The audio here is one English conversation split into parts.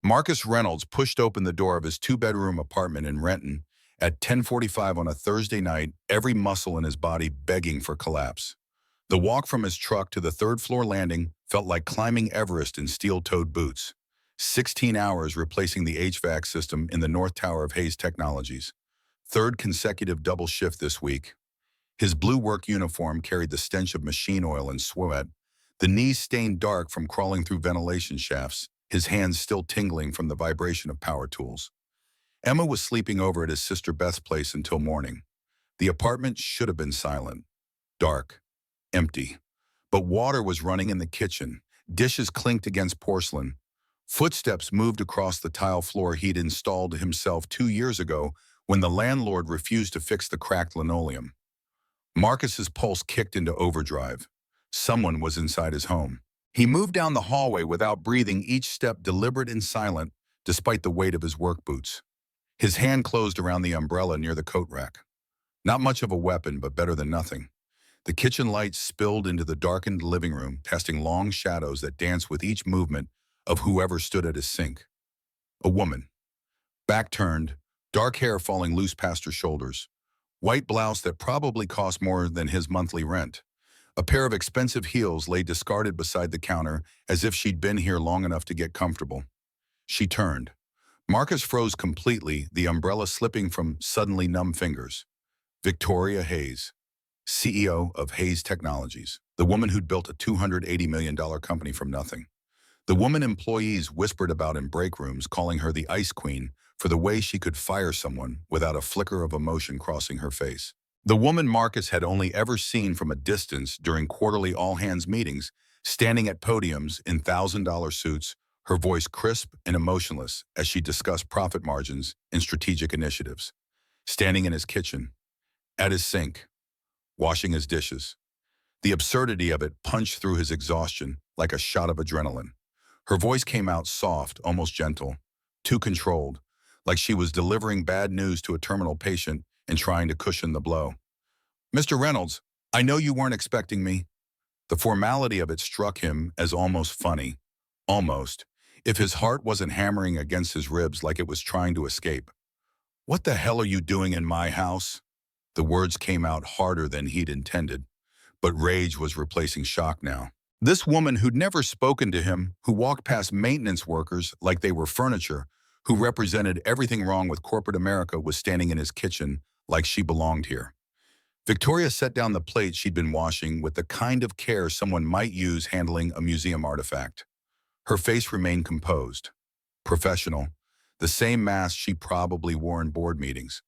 Marcus Reynolds pushed open the door of his two-bedroom apartment in Renton at 10:45 on a Thursday night, every muscle in his body begging for collapse. The walk from his truck to the third-floor landing felt like climbing Everest in steel-toed boots. 16 hours replacing the HVAC system in the North Tower of Hayes Technologies. Third consecutive double shift this week. His blue work uniform carried the stench of machine oil and sweat, the knees stained dark from crawling through ventilation shafts, his hands still tingling from the vibration of power tools. Emma was sleeping over at his sister Beth's place until morning. The apartment should have been silent, dark, empty. But water was running in the kitchen, dishes clinked against porcelain. Footsteps moved across the tile floor he'd installed himself 2 years ago when the landlord refused to fix the cracked linoleum. Marcus's pulse kicked into overdrive. Someone was inside his home. He moved down the hallway without breathing, each step deliberate and silent, despite the weight of his work boots. His hand closed around the umbrella near the coat rack. Not much of a weapon, but better than nothing. The kitchen lights spilled into the darkened living room, casting long shadows that danced with each movement of whoever stood at his sink. A woman. Back turned, dark hair falling loose past her shoulders. White blouse that probably cost more than his monthly rent. A pair of expensive heels lay discarded beside the counter as if she'd been here long enough to get comfortable. She turned. Marcus froze completely, the umbrella slipping from suddenly numb fingers. Victoria Hayes, CEO of Hayes Technologies, the woman who'd built a $280 million company from nothing. The woman employees whispered about in break rooms, calling her the Ice Queen for the way she could fire someone without a flicker of emotion crossing her face. The woman Marcus had only ever seen from a distance during quarterly all-hands meetings, standing at podiums in $1,000 suits, her voice crisp and emotionless as she discussed profit margins and strategic initiatives. Standing in his kitchen, at his sink, washing his dishes. The absurdity of it punched through his exhaustion like a shot of adrenaline. Her voice came out soft, almost gentle, too controlled, like she was delivering bad news to a terminal patient and trying to cushion the blow. "Mr. Reynolds, I know you weren't expecting me." The formality of it struck him as almost funny. Almost. If his heart wasn't hammering against his ribs like it was trying to escape. "What the hell are you doing in my house?" The words came out harder than he'd intended, but rage was replacing shock now. This woman who'd never spoken to him, who walked past maintenance workers like they were furniture, who represented everything wrong with corporate America, was standing in his kitchen like she belonged here. Victoria set down the plate she'd been washing with the kind of care someone might use handling a museum artifact. Her face remained composed, professional, the same mask she probably wore in board meetings.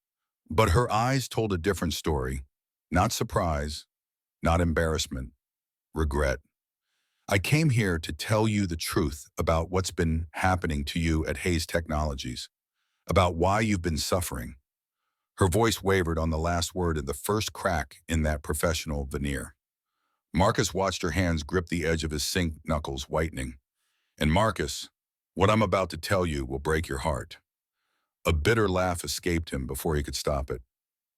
But her eyes told a different story. Not surprise, not embarrassment, regret. "I came here to tell you the truth about what's been happening to you at Hayes Technologies, about why you've been suffering." Her voice wavered on the last word and the first crack in that professional veneer. Marcus watched her hands grip the edge of his sink knuckles, whitening. "And Marcus, what I'm about to tell you will break your heart." A bitter laugh escaped him before he could stop it.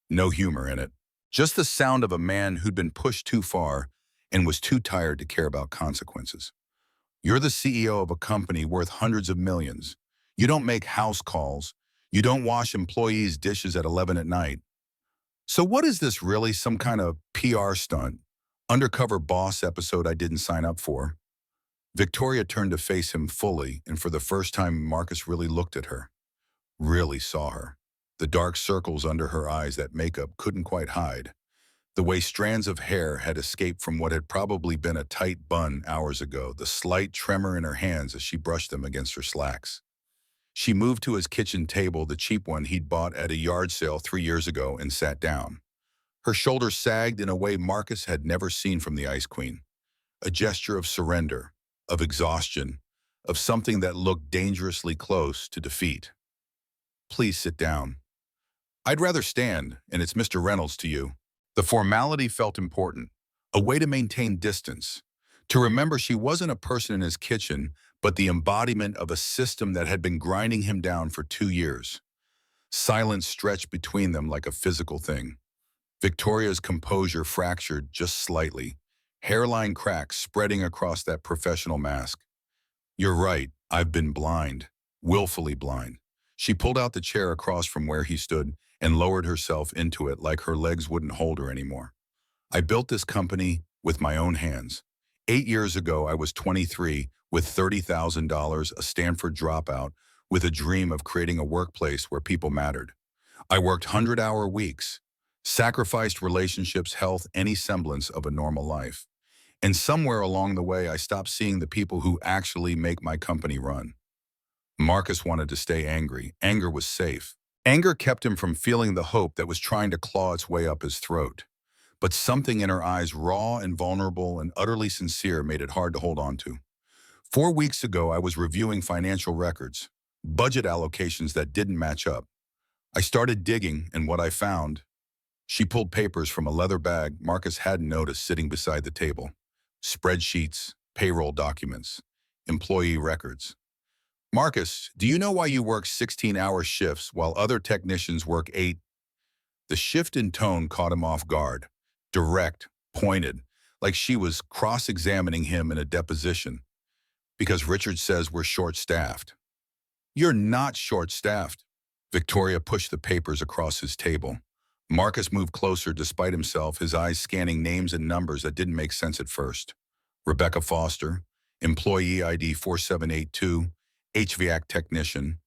No humor in it. Just the sound of a man who'd been pushed too far and was too tired to care about consequences. "You're the CEO of a company worth hundreds of millions. You don't make house calls. You don't wash employees' dishes at 11 at night. So what is this really, some kind of PR stunt? Undercover boss episode I didn't sign up for?" Victoria turned to face him fully, and for the first time Marcus really looked at her. Really saw her. The dark circles under her eyes that makeup couldn't quite hide. The way strands of hair had escaped from what had probably been a tight bun hours ago, the slight tremor in her hands as she brushed them against her slacks. She moved to his kitchen table, the cheap one he'd bought at a yard sale 3 years ago, and sat down. Her shoulders sagged in a way Marcus had never seen from the Ice Queen. A gesture of surrender, of exhaustion, of something that looked dangerously close to defeat. "Please sit down." "I'd rather stand, and it's Mr. Reynolds to you." The formality felt important, a way to maintain distance, to remember she wasn't a person in his kitchen, but the embodiment of a system that had been grinding him down for 2 years. Silence stretched between them like a physical thing. Victoria's composure fractured just slightly, hairline cracks spreading across that professional mask. "You're right, I've been blind." willfully blind. She pulled out the chair across from where he stood and lowered herself into it like her legs wouldn't hold her anymore. I built this company with my own hands. 8 years ago, I was 23 with $30,000, a Stanford dropout, with a dream of creating a workplace where people mattered. I worked 100-hour weeks, sacrificed relationships, health, any semblance of a normal life. And somewhere along the way, I stopped seeing the people who actually make my company run. Marcus wanted to stay angry. Anger was safe. Anger kept him from feeling the hope that was trying to claw its way up his throat. But something in her eyes, raw and vulnerable and utterly sincere, made it hard to hold on to. 4 weeks ago, I was reviewing financial records, budget allocations that didn't match up. I started digging, and what I found, she pulled papers from a leather bag Marcus hadn't noticed sitting beside the table. Spreadsheets, payroll documents, employee records. Marcus, do you know why you work 16-hour shifts while other technicians work 8? The shift in tone caught him off guard. Direct, pointed, like she was cross-examining him in a deposition. Because Richard says we're short-staffed. You're not short-staffed. Victoria pushed the papers across his table. Marcus moved closer despite himself, his eyes scanning names and numbers that didn't make sense at first. Rebecca Foster, employee ID 4782, HVAC technician.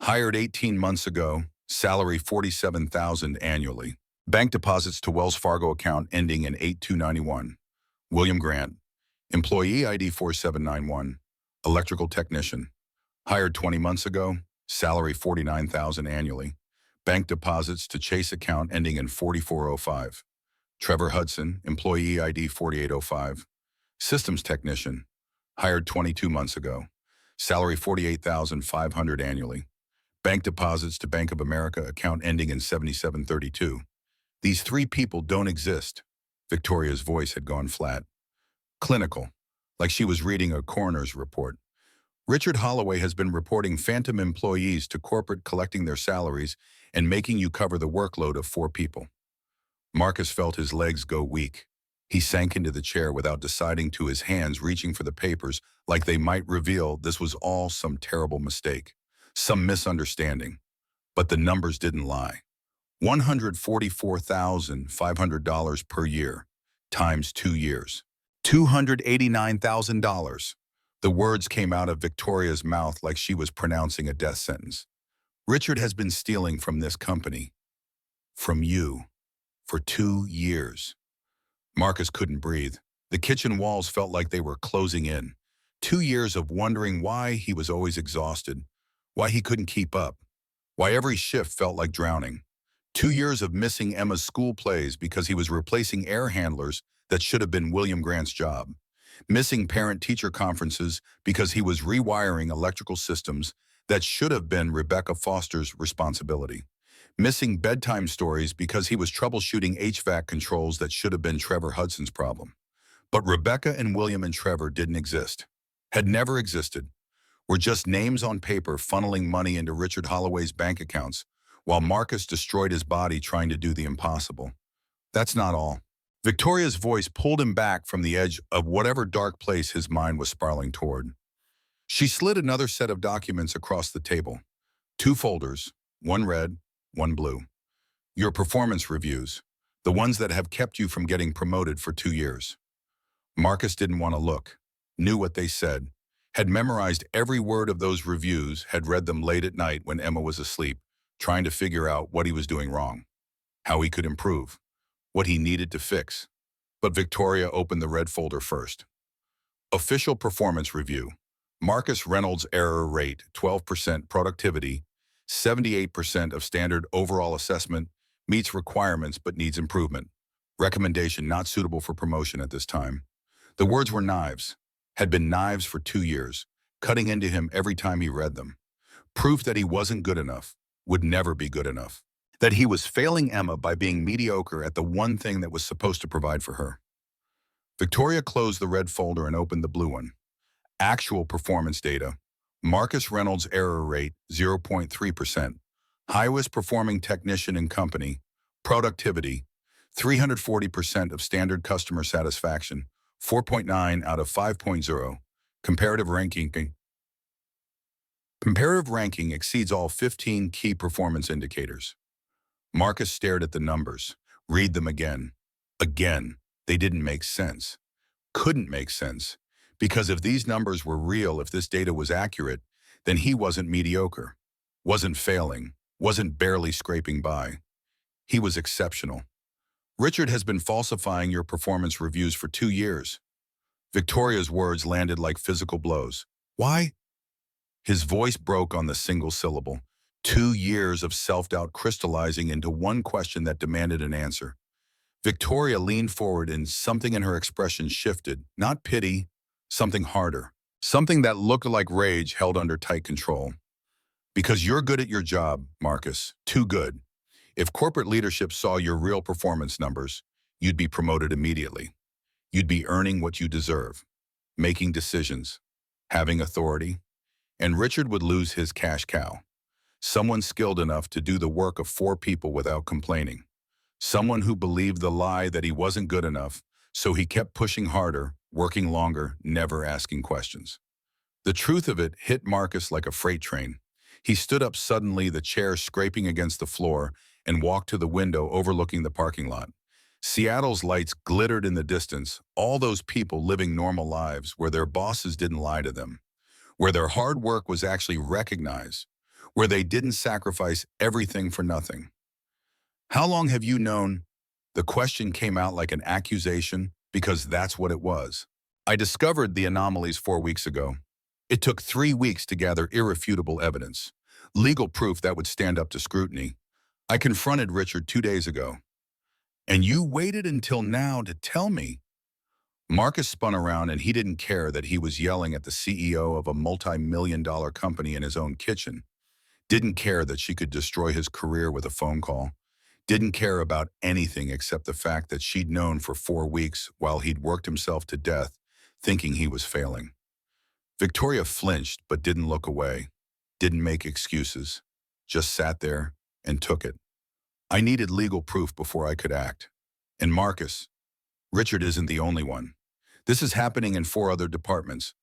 Hired 18 months ago, salary $47,000 annually. Bank deposits to Wells Fargo account ending in 8291. William Grant, employee ID 4791, electrical technician. Hired 20 months ago, salary $49,000 annually. Bank deposits to Chase account ending in 4405. Trevor Hudson, employee ID 4805, systems technician. Hired 22 months ago. Salary $48,500 annually. Bank deposits to Bank of America account ending in 7732. These 3 people don't exist. Victoria's voice had gone flat. Clinical, like she was reading a coroner's report. Richard Holloway has been reporting phantom employees to corporate, collecting their salaries and making you cover the workload of 4 people. Marcus felt his legs go weak. He sank into the chair without deciding to, his hands reaching for the papers like they might reveal this was all some terrible mistake, some misunderstanding. But the numbers didn't lie. $144,500 per year, times 2 years. $289,000. The words came out of Victoria's mouth like she was pronouncing a death sentence. Richard has been stealing from this company, from you, for 2 years. Marcus couldn't breathe. The kitchen walls felt like they were closing in. 2 years of wondering why he was always exhausted, why he couldn't keep up, why every shift felt like drowning. 2 years of missing Emma's school plays because he was replacing air handlers that should have been William Grant's job. Missing parent-teacher conferences because he was rewiring electrical systems that should have been Rebecca Foster's responsibility. Missing bedtime stories because he was troubleshooting HVAC controls that should have been Trevor Hudson's problem. But Rebecca and William and Trevor didn't exist, had never existed, were just names on paper funneling money into Richard Holloway's bank accounts, while Marcus destroyed his body trying to do the impossible. That's not all. Victoria's voice pulled him back from the edge of whatever dark place his mind was spiraling toward. She slid another set of documents across the table. 2 folders, one red, one blue. Your performance reviews, the ones that have kept you from getting promoted for 2 years. Marcus didn't want to look, knew what they said, had memorized every word of those reviews, had read them late at night when Emma was asleep, trying to figure out what he was doing wrong, how he could improve, what he needed to fix. But Victoria opened the red folder first. Official performance review. Marcus Reynolds error rate, 12%, productivity, 78% of standard overall assessment, meets requirements but needs improvement. Recommendation not suitable for promotion at this time. The words were knives, had been knives for 2 years, cutting into him every time he read them. Proof that he wasn't good enough, would never be good enough. That he was failing Emma by being mediocre at the one thing that was supposed to provide for her. Victoria closed the red folder and opened the blue one. Actual performance data. Marcus Reynolds error rate, 0.3%. Highest performing technician in company. Productivity, 340% of standard customer satisfaction, 4.9 out of 5.0. Comparative ranking. Comparative ranking exceeds all 15 key performance indicators. Marcus stared at the numbers. Read them again. Again. They didn't make sense. Couldn't make sense. Because if these numbers were real, if this data was accurate, then he wasn't mediocre, wasn't failing, wasn't barely scraping by. He was exceptional. Richard has been falsifying your performance reviews for 2 years. Victoria's words landed like physical blows. Why? His voice broke on the single syllable. 2 years of self-doubt crystallizing into one question that demanded an answer. Victoria leaned forward and something in her expression shifted. Not pity, something harder. Something that looked like rage held under tight control. Because you're good at your job, Marcus. Too good. If corporate leadership saw your real performance numbers, you'd be promoted immediately. You'd be earning what you deserve, making decisions, having authority, and Richard would lose his cash cow. Someone skilled enough to do the work of 4 people without complaining. Someone who believed the lie that he wasn't good enough, so he kept pushing harder, working longer, never asking questions. The truth of it hit Marcus like a freight train. He stood up suddenly, the chair scraping against the floor, and walked to the window overlooking the parking lot. Seattle's lights glittered in the distance, all those people living normal lives where their bosses didn't lie to them, where their hard work was actually recognized, where they didn't sacrifice everything for nothing. How long have you known? The question came out like an accusation because that's what it was. I discovered the anomalies 4 weeks ago. It took 3 weeks to gather irrefutable evidence, legal proof that would stand up to scrutiny. I confronted Richard 2 days ago. And you waited until now to tell me. Marcus spun around and he didn't care that he was yelling at the CEO of a multi-million-dollar company in his own kitchen. Didn't care that she could destroy his career with a phone call. Didn't care about anything except the fact that she'd known for 4 weeks while he'd worked himself to death, thinking he was failing. Victoria flinched but didn't look away, didn't make excuses, just sat there and took it. I needed legal proof before I could act. And Marcus, Richard isn't the only one. This is happening in 4 other departments.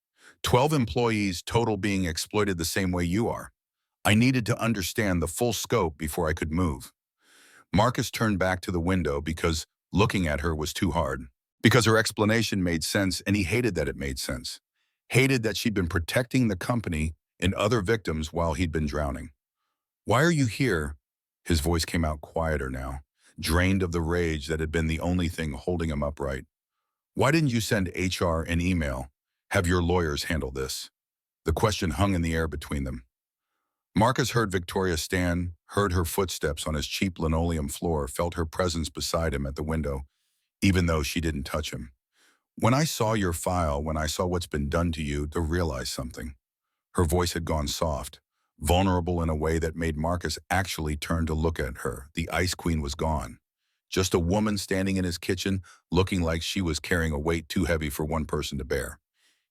12 employees total being exploited the same way you are. I needed to understand the full scope before I could move. Marcus turned back to the window because looking at her was too hard. Because her explanation made sense and he hated that it made sense. Hated that she'd been protecting the company and other victims while he'd been drowning. Why are you here? His voice came out quieter now, drained of the rage that had been the only thing holding him upright. Why didn't you send HR an email? Have your lawyers handle this? The question hung in the air between them. Marcus heard Victoria stand, heard her footsteps on his cheap linoleum floor, felt her presence beside him at the window, even though she didn't touch him. When I saw your file, when I saw what's been done to you, to realize something. Her voice had gone soft, vulnerable in a way that made Marcus actually turn to look at her. The Ice Queen was gone. Just a woman standing in his kitchen, looking like she was carrying a weight too heavy for one person to bear.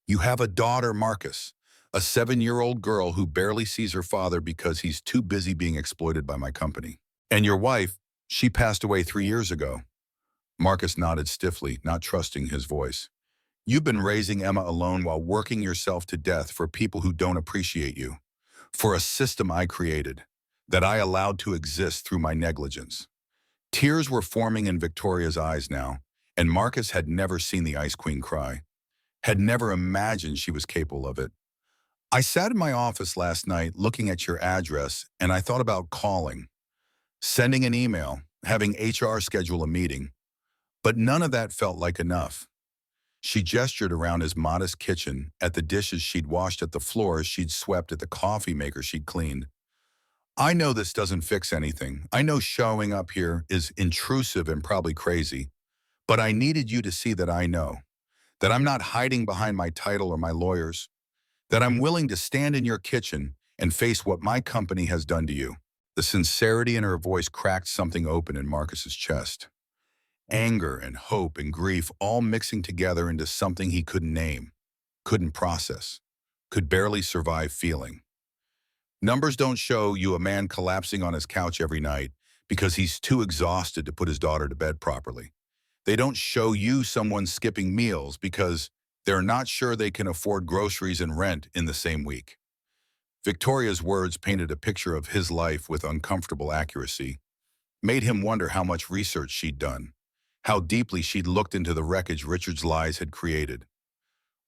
You have a daughter, Marcus, a 7-year-old girl who barely sees her father because he's too busy being exploited by my company. And your wife, she passed away 3 years ago. Marcus nodded stiffly, not trusting his voice. You've been raising Emma alone while working yourself to death for people who don't appreciate you. For a system I created, that I allowed to exist through my negligence. Tears were forming in Victoria's eyes now, and Marcus had never seen the Ice Queen cry, had never imagined she was capable of it. I sat in my office last night looking at your address, and I thought about calling, sending an email, having HR schedule a meeting, but none of that felt like enough. She gestured around his modest kitchen, at the dishes she'd washed, at the floors she'd swept, at the coffee maker she'd cleaned. I know this doesn't fix anything. I know showing up here is intrusive and probably crazy, but I needed you to see that I know, that I'm not hiding behind my title or my lawyers, that I'm willing to stand in your kitchen and face what my company has done to you. The sincerity in her voice cracked something open in Marcus's chest. Anger and hope and grief all mixing together into something he couldn't name, couldn't process, could barely survive feeling. Numbers don't show you a man collapsing on his couch every night because he's too exhausted to put his daughter to bed properly. They don't show you someone skipping meals because they're not sure they can afford groceries and rent in the same week. Victoria's words painted a picture of his life with uncomfortable accuracy, made him wonder how much research she'd done, how deeply she'd looked into the wreckage Richard's lies had created.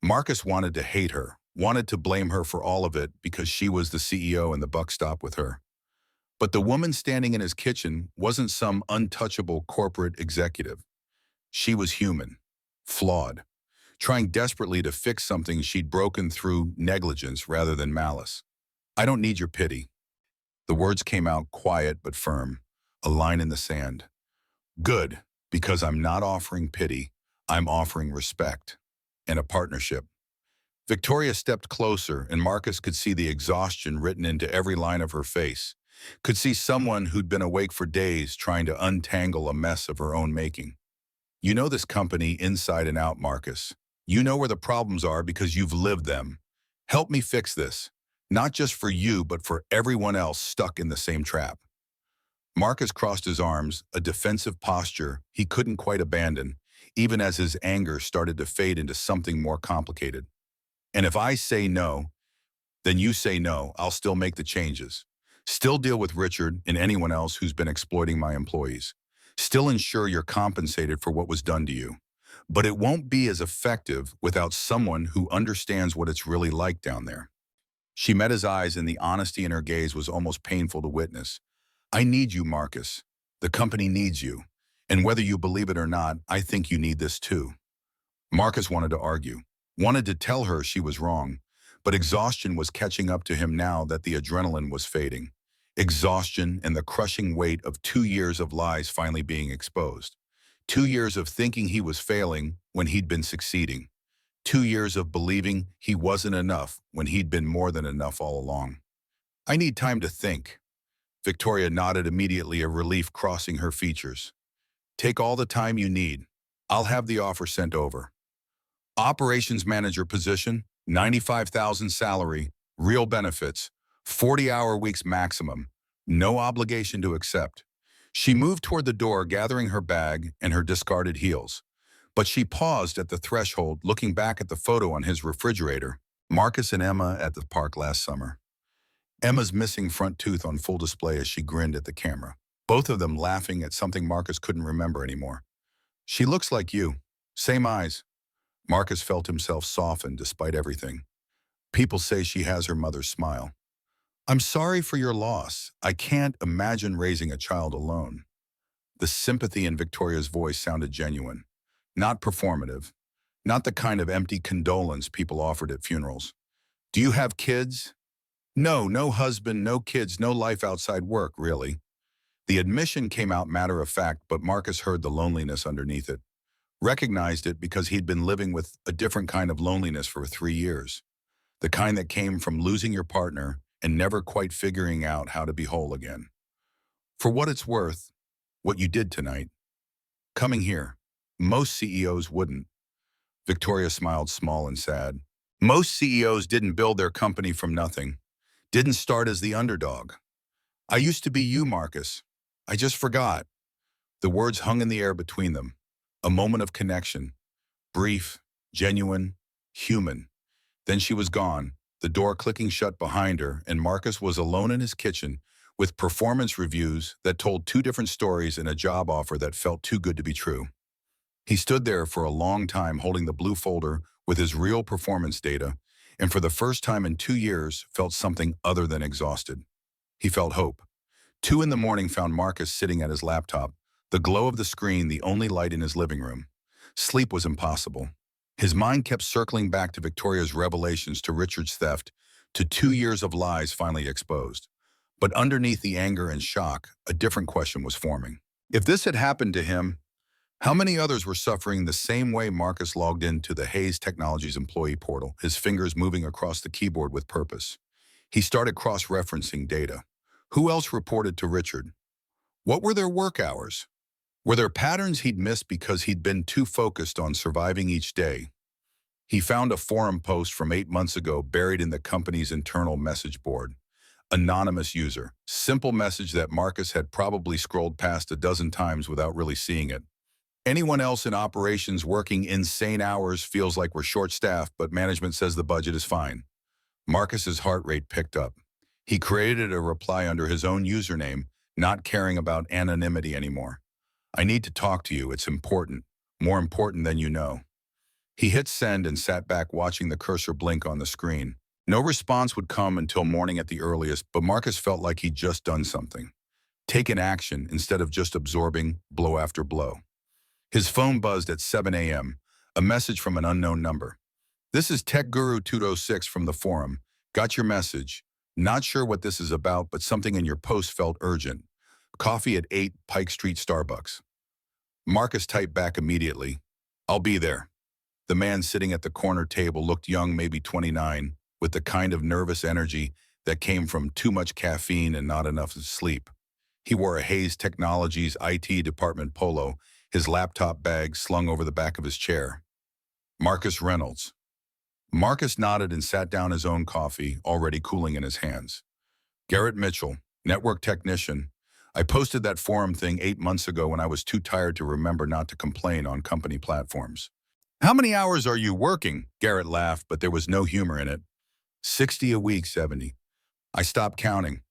Marcus wanted to hate her, wanted to blame her for all of it because she was the CEO and the buck stopped with her. But the woman standing in his kitchen wasn't some untouchable corporate executive. She was human, flawed, trying desperately to fix something she'd broken through negligence rather than malice. "I don't need your pity." The words came out quiet but firm, a line in the sand. "Good, because I'm not offering pity, I'm offering respect and a partnership." Victoria stepped closer, and Marcus could see the exhaustion written into every line of her face, could see someone who'd been awake for days trying to untangle a mess of her own making. "You know this company inside and out, Marcus. You know where the problems are because you've lived them. Help me fix this, not just for you, but for everyone else stuck in the same trap." Marcus crossed his arms, a defensive posture he couldn't quite abandon, even as his anger started to fade into something more complicated. "And if I say no, then you say no. I'll still make the changes. Still deal with Richard and anyone else who's been exploiting my employees. Still ensure you're compensated for what was done to you. But it won't be as effective without someone who understands what it's really like down there." She met his eyes, and the honesty in her gaze was almost painful to witness. "I need you, Marcus. The company needs you. And whether you believe it or not, I think you need this too." Marcus wanted to argue, wanted to tell her she was wrong, but exhaustion was catching up to him now that the adrenaline was fading. Exhaustion and the crushing weight of 2 years of lies finally being exposed. 2 years of thinking he was failing when he'd been succeeding. 2 years of believing he wasn't enough when he'd been more than enough all along. "I need time to think." Victoria nodded immediately, a relief crossing her features. "Take all the time you need. I'll have the offer sent over. Operations manager position, 95,000 salary, real benefits, 40-hour weeks maximum, no obligation to accept." She moved toward the door, gathering her bag and her discarded heels. But she paused at the threshold, looking back at the photo on his refrigerator. Marcus and Emma at the park last summer. Emma's missing front tooth on full display as she grinned at the camera, both of them laughing at something Marcus couldn't remember anymore. "She looks like you. Same eyes." Marcus felt himself soften despite everything. "People say she has her mother's smile." "I'm sorry for your loss. I can't imagine raising a child alone." The sympathy in Victoria's voice sounded genuine, not performative, not the kind of empty condolence people offered at funerals. "Do you have kids?" "No, no husband, no kids, no life outside work, really." The admission came out matter of fact, but Marcus heard the loneliness underneath it, recognized it because he'd been living with a different kind of loneliness for 3 years, the kind that came from losing your partner and never quite figuring out how to be whole again. "For what it's worth, what you did tonight, coming here, most CEOs wouldn't." Victoria smiled small and sad. "Most CEOs didn't build their company from nothing, didn't start as the underdog. I used to be you, Marcus. I just forgot." The words hung in the air between them, a moment of connection, brief, genuine, human. Then she was gone, the door clicking shut behind her, and Marcus was alone in his kitchen with performance reviews that told two different stories and a job offer that felt too good to be true. He stood there for a long time holding the blue folder with his real performance data, and for the first time in 2 years felt something other than exhausted. He felt hope. 2 in the morning found Marcus sitting at his laptop, the glow of the screen the only light in his living room. Sleep was impossible. His mind kept circling back to Victoria's revelations, to Richard's theft, to 2 years of lies finally exposed. But underneath the anger and shock, a different question was forming. If this had happened to him, how many others were suffering the same way? Marcus logged into the Hayes Technologies employee portal, his fingers moving across the keyboard with purpose. He started cross-referencing data. Who else reported to Richard? What were their work hours? Were there patterns he'd missed because he'd been too focused on surviving each day? He found a forum post from 8 months ago buried in the company's internal message board. Anonymous user. Simple message that Marcus had probably scrolled past a dozen times without really seeing it. "Anyone else in operations working insane hours? Feels like we're short-staffed, but management says the budget is fine." Marcus's heart rate picked up. He created a reply under his own username, not caring about anonymity anymore. I need to talk to you. It's important. More important than you know. He hit send and sat back watching the cursor blink on the screen. No response would come until morning at the earliest, but Marcus felt like he'd just done something. Taken action instead of just absorbing blow after blow. His phone buzzed at 7 a.m., a message from an unknown number. This is Tech Guru 206 from the forum. Got your message. Not sure what this is about, but something in your post felt urgent. Coffee at 8 Pike Street Starbucks. Marcus typed back immediately. I'll be there. The man sitting at the corner table looked young, maybe 29, with the kind of nervous energy that came from too much caffeine and not enough sleep. He wore a Hayes Technologies IT department polo, his laptop bag slung over the back of his chair. Marcus Reynolds. Marcus nodded and sat down his own coffee, already cooling in his hands. Garrett Mitchell, network technician. I posted that forum thing 8 months ago when I was too tired to remember not to complain on company platforms. How many hours are you working? Garrett laughed, but there was no humor in it. 60 a week, 70. I stopped counting.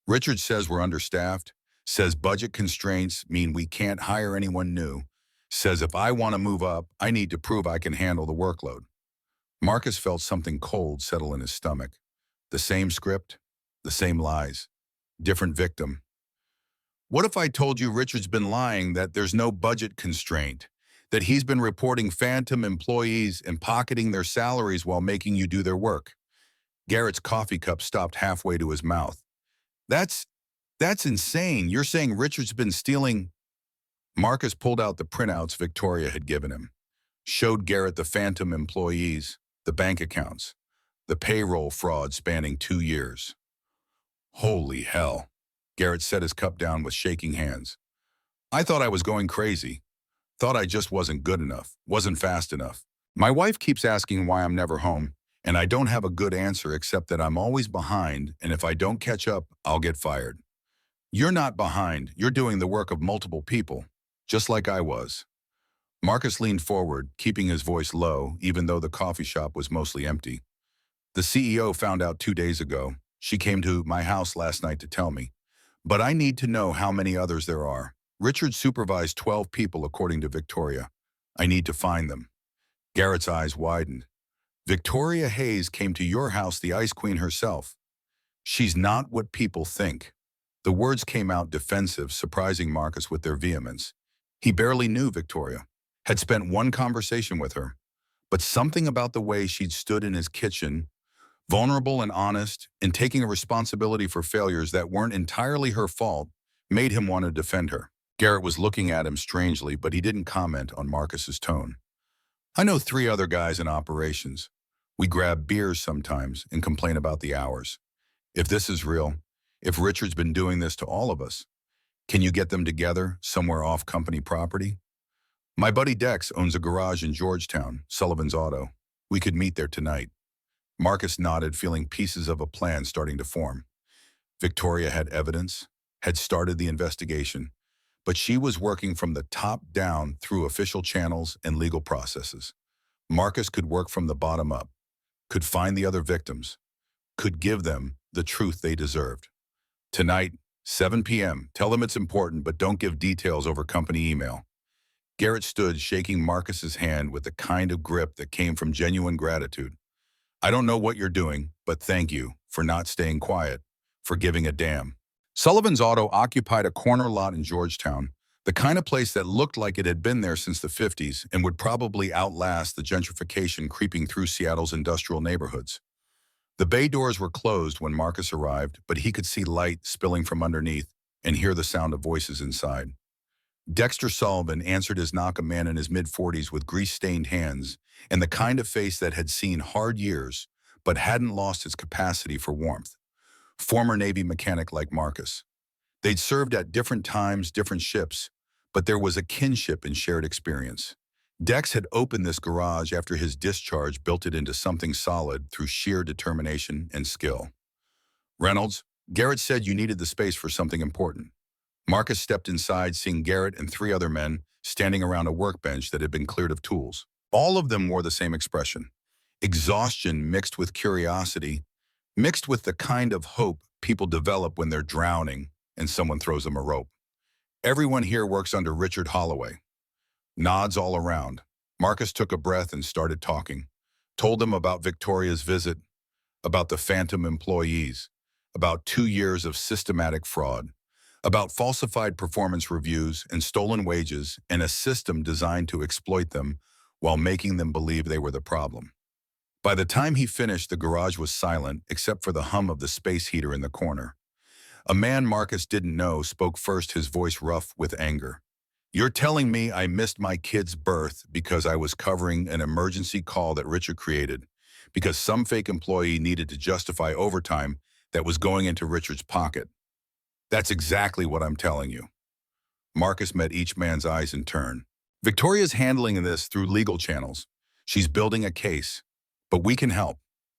Richard says we're understaffed. Says budget constraints mean we can't hire anyone new. Says if I want to move up, I need to prove I can handle the workload. Marcus felt something cold settle in his stomach. The same script, the same lies, different victim. What if I told you Richard's been lying, that there's no budget constraint, that he's been reporting phantom employees and pocketing their salaries while making you do their work? Garrett's coffee cup stopped halfway to his mouth. That's insane. You're saying Richard's been stealing? Marcus pulled out the printouts Victoria had given him, showed Garrett the phantom employees, the bank accounts, the payroll fraud spanning 2 years. Holy hell. Garrett set his cup down with shaking hands. I thought I was going crazy. Thought I just wasn't good enough, wasn't fast enough. My wife keeps asking why I'm never home, and I don't have a good answer except that I'm always behind, and if I don't catch up, I'll get fired. You're not behind. You're doing the work of multiple people, just like I was. Marcus leaned forward, keeping his voice low, even though the coffee shop was mostly empty. The CEO found out 2 days ago. She came to my house last night to tell me. But I need to know how many others there are. Richard supervised 12 people, according to Victoria. I need to find them. Garrett's eyes widened. Victoria Hayes came to your house, the Ice Queen herself. She's not what people think. The words came out defensive, surprising Marcus with their vehemence. He barely knew Victoria, had spent one conversation with her, but something about the way she'd stood in his kitchen, vulnerable and honest, and taking a responsibility for failures that weren't entirely her fault, made him want to defend her. Garrett was looking at him strangely, but he didn't comment on Marcus's tone. I know 3 other guys in operations. We grab beers sometimes and complain about the hours. If this is real, if Richard's been doing this to all of us, can you get them together somewhere off company property? My buddy Dex owns a garage in Georgetown, Sullivan's Auto. We could meet there tonight. Marcus nodded, feeling pieces of a plan starting to form. Victoria had evidence, had started the investigation, but she was working from the top down through official channels and legal processes. Marcus could work from the bottom up, could find the other victims, could give them the truth they deserved. Tonight, 7 p.m., tell them it's important, but don't give details over company email. Garrett stood, shaking Marcus's hand with the kind of grip that came from genuine gratitude. I don't know what you're doing, but thank you for not staying quiet, for giving a damn. Sullivan's Auto occupied a corner lot in Georgetown, the kind of place that looked like it had been there since the 50s and would probably outlast the gentrification creeping through Seattle's industrial neighborhoods. The bay doors were closed when Marcus arrived, but he could see light spilling from underneath and hear the sound of voices inside. Dexter Sullivan answered his knock, a man in his mid-40s with grease-stained hands and the kind of face that had seen hard years but hadn't lost its capacity for warmth. Former Navy mechanic like Marcus. They'd served at different times, different ships, but there was a kinship and shared experience. Dex had opened this garage after his discharge, built it into something solid through sheer determination and skill. Reynolds, Garrett said you needed the space for something important. Marcus stepped inside, seeing Garrett and 3 other men standing around a workbench that had been cleared of tools. All of them wore the same expression. Exhaustion mixed with curiosity, mixed with the kind of hope people develop when they're drowning and someone throws them a rope. Everyone here works under Richard Holloway. Nods all around. Marcus took a breath and started talking. Told them about Victoria's visit, about the phantom employees, about 2 years of systematic fraud, about falsified performance reviews and stolen wages and a system designed to exploit them while making them believe they were the problem. By the time he finished, the garage was silent except for the hum of the space heater in the corner. A man Marcus didn't know spoke first, his voice rough with anger. "You're telling me I missed my kid's birth because I was covering an emergency call that Richard created, because some fake employee needed to justify overtime that was going into Richard's pocket? That's exactly what I'm telling you." Marcus met each man's eyes in turn. "Victoria's handling this through legal channels. She's building a case. But we can help.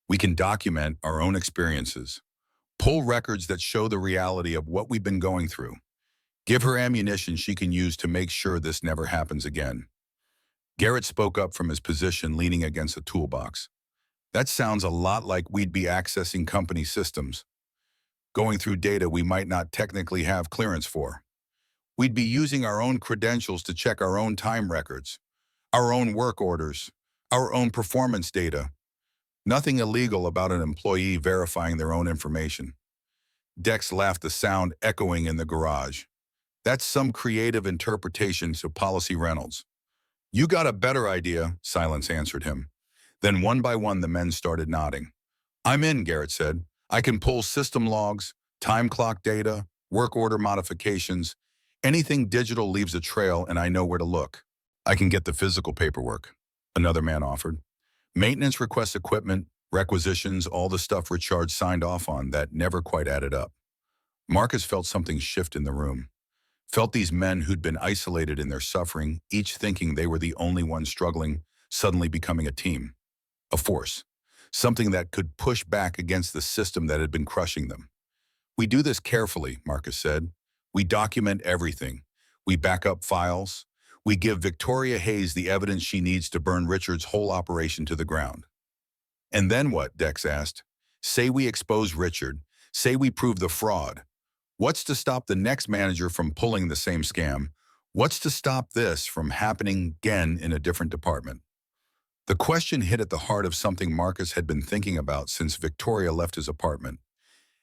We can document our own experiences. Pull records that show the reality of what we've been going through. Give her ammunition she can use to make sure this never happens again." Garrett spoke up from his position, leaning against a toolbox. "That sounds a lot like we'd be accessing company systems, going through data we might not technically have clearance for. We'd be using our own credentials to check our own time records, our own work orders, our own performance data. Nothing illegal about an employee verifying their own information." Dex laughed, the sound echoing in the garage. "That's some creative interpretation to policy Reynolds." "You got a better idea," Silence answered him. Then one by one the men started nodding. "I'm in," Garrett said. "I can pull system logs, time clock data, work order modifications. Anything digital leaves a trail and I know where to look." "I can get the physical paperwork," another man offered. "Maintenance request equipment, requisitions, all the stuff Richard signed off on that never quite added up." Marcus felt something shift in the room. Felt these men who'd been isolated in their suffering, each thinking they were the only ones struggling, suddenly becoming a team. A force. Something that could push back against the system that had been crushing them. "We do this carefully," Marcus said. "We document everything. We back up files. We give Victoria Hayes the evidence she needs to burn Richard's whole operation to the ground." "And then what?" Dex asked. "Say we expose Richard. Say we prove the fraud. What's to stop the next manager from pulling the same scam? What's to stop this from happening again in a different department?" The question hit at the heart of something Marcus had been thinking about since Victoria left his apartment.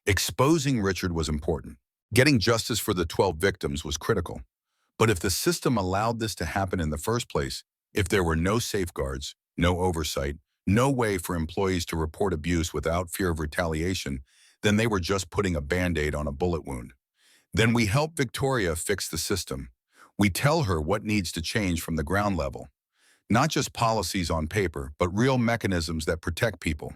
Exposing Richard was important. Getting justice for the 12 victims was critical. But if the system allowed this to happen in the first place, if there were no safeguards, no oversight, no way for employees to report abuse without fear of retaliation, then they were just putting a Band-Aid on a bullet wound. Then we help Victoria fix the system. We tell her what needs to change from the ground level. Not just policies on paper, but real mechanisms that protect people.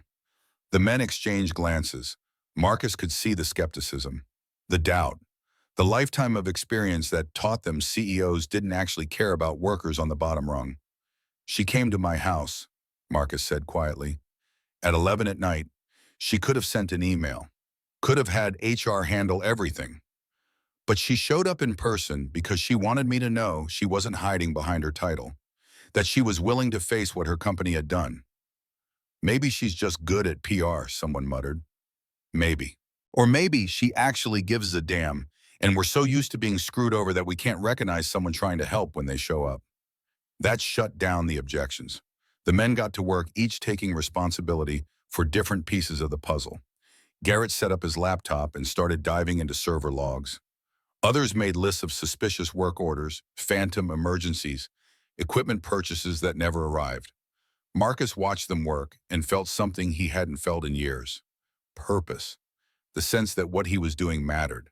The men exchanged glances. Marcus could see the skepticism, the doubt, the lifetime of experience that taught them CEOs didn't actually care about workers on the bottom rung. "She came to my house," Marcus said quietly. "At 11 at night. She could have sent an email. Could have had HR handle everything. But she showed up in person because she wanted me to know she wasn't hiding behind her title, that she was willing to face what her company had done." "Maybe she's just good at PR," someone muttered. "Maybe. Or maybe she actually gives a damn, and we're so used to being screwed over that we can't recognize someone trying to help when they show up." That shut down the objections. The men got to work, each taking responsibility for different pieces of the puzzle. Garrett set up his laptop and started diving into server logs. Others made lists of suspicious work orders, phantom emergencies, equipment purchases that never arrived. Marcus watched them work and felt something he hadn't felt in years. Purpose. The sense that what he was doing mattered,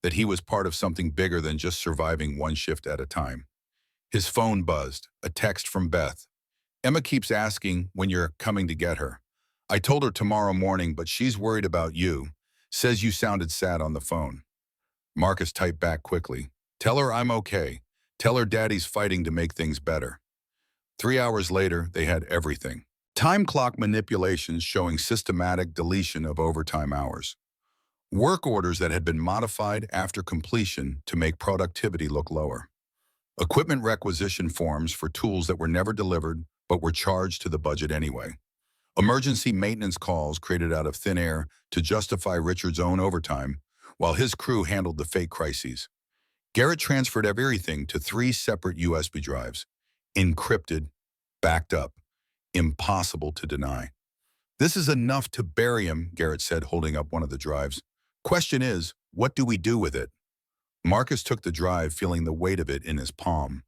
that he was part of something bigger than just surviving one shift at a time. His phone buzzed, a text from Beth. "Emma keeps asking when you're coming to get her. I told her tomorrow morning, but she's worried about you. Says you sounded sad on the phone." Marcus typed back quickly. "Tell her I'm okay. Tell her Daddy's fighting to make things better." 3 hours later, they had everything. Time clock manipulations showing systematic deletion of overtime hours. Work orders that had been modified after completion to make productivity look lower. Equipment requisition forms for tools that were never delivered but were charged to the budget anyway. Emergency maintenance calls created out of thin air to justify Richard's own overtime, while his crew handled the fake crises. Garrett transferred everything to 3 separate USB drives, encrypted, backed up, impossible to deny. This is enough to bury him, Garrett said, holding up one of the drives. Question is, what do we do with it? Marcus took the drive, feeling the weight of it in his palm.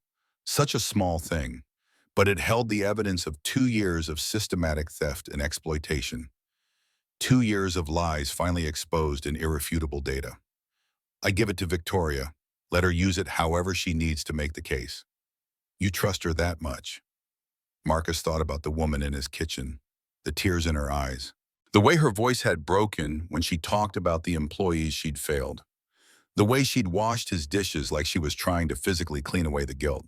Such a small thing, but it held the evidence of 2 years of systematic theft and exploitation. 2 years of lies finally exposed in irrefutable data. I give it to Victoria. Let her use it however she needs to make the case. You trust her that much? Marcus thought about the woman in his kitchen, the tears in her eyes, the way her voice had broken when she talked about the employees she'd failed, the way she'd washed his dishes like she was trying to physically clean away the guilt.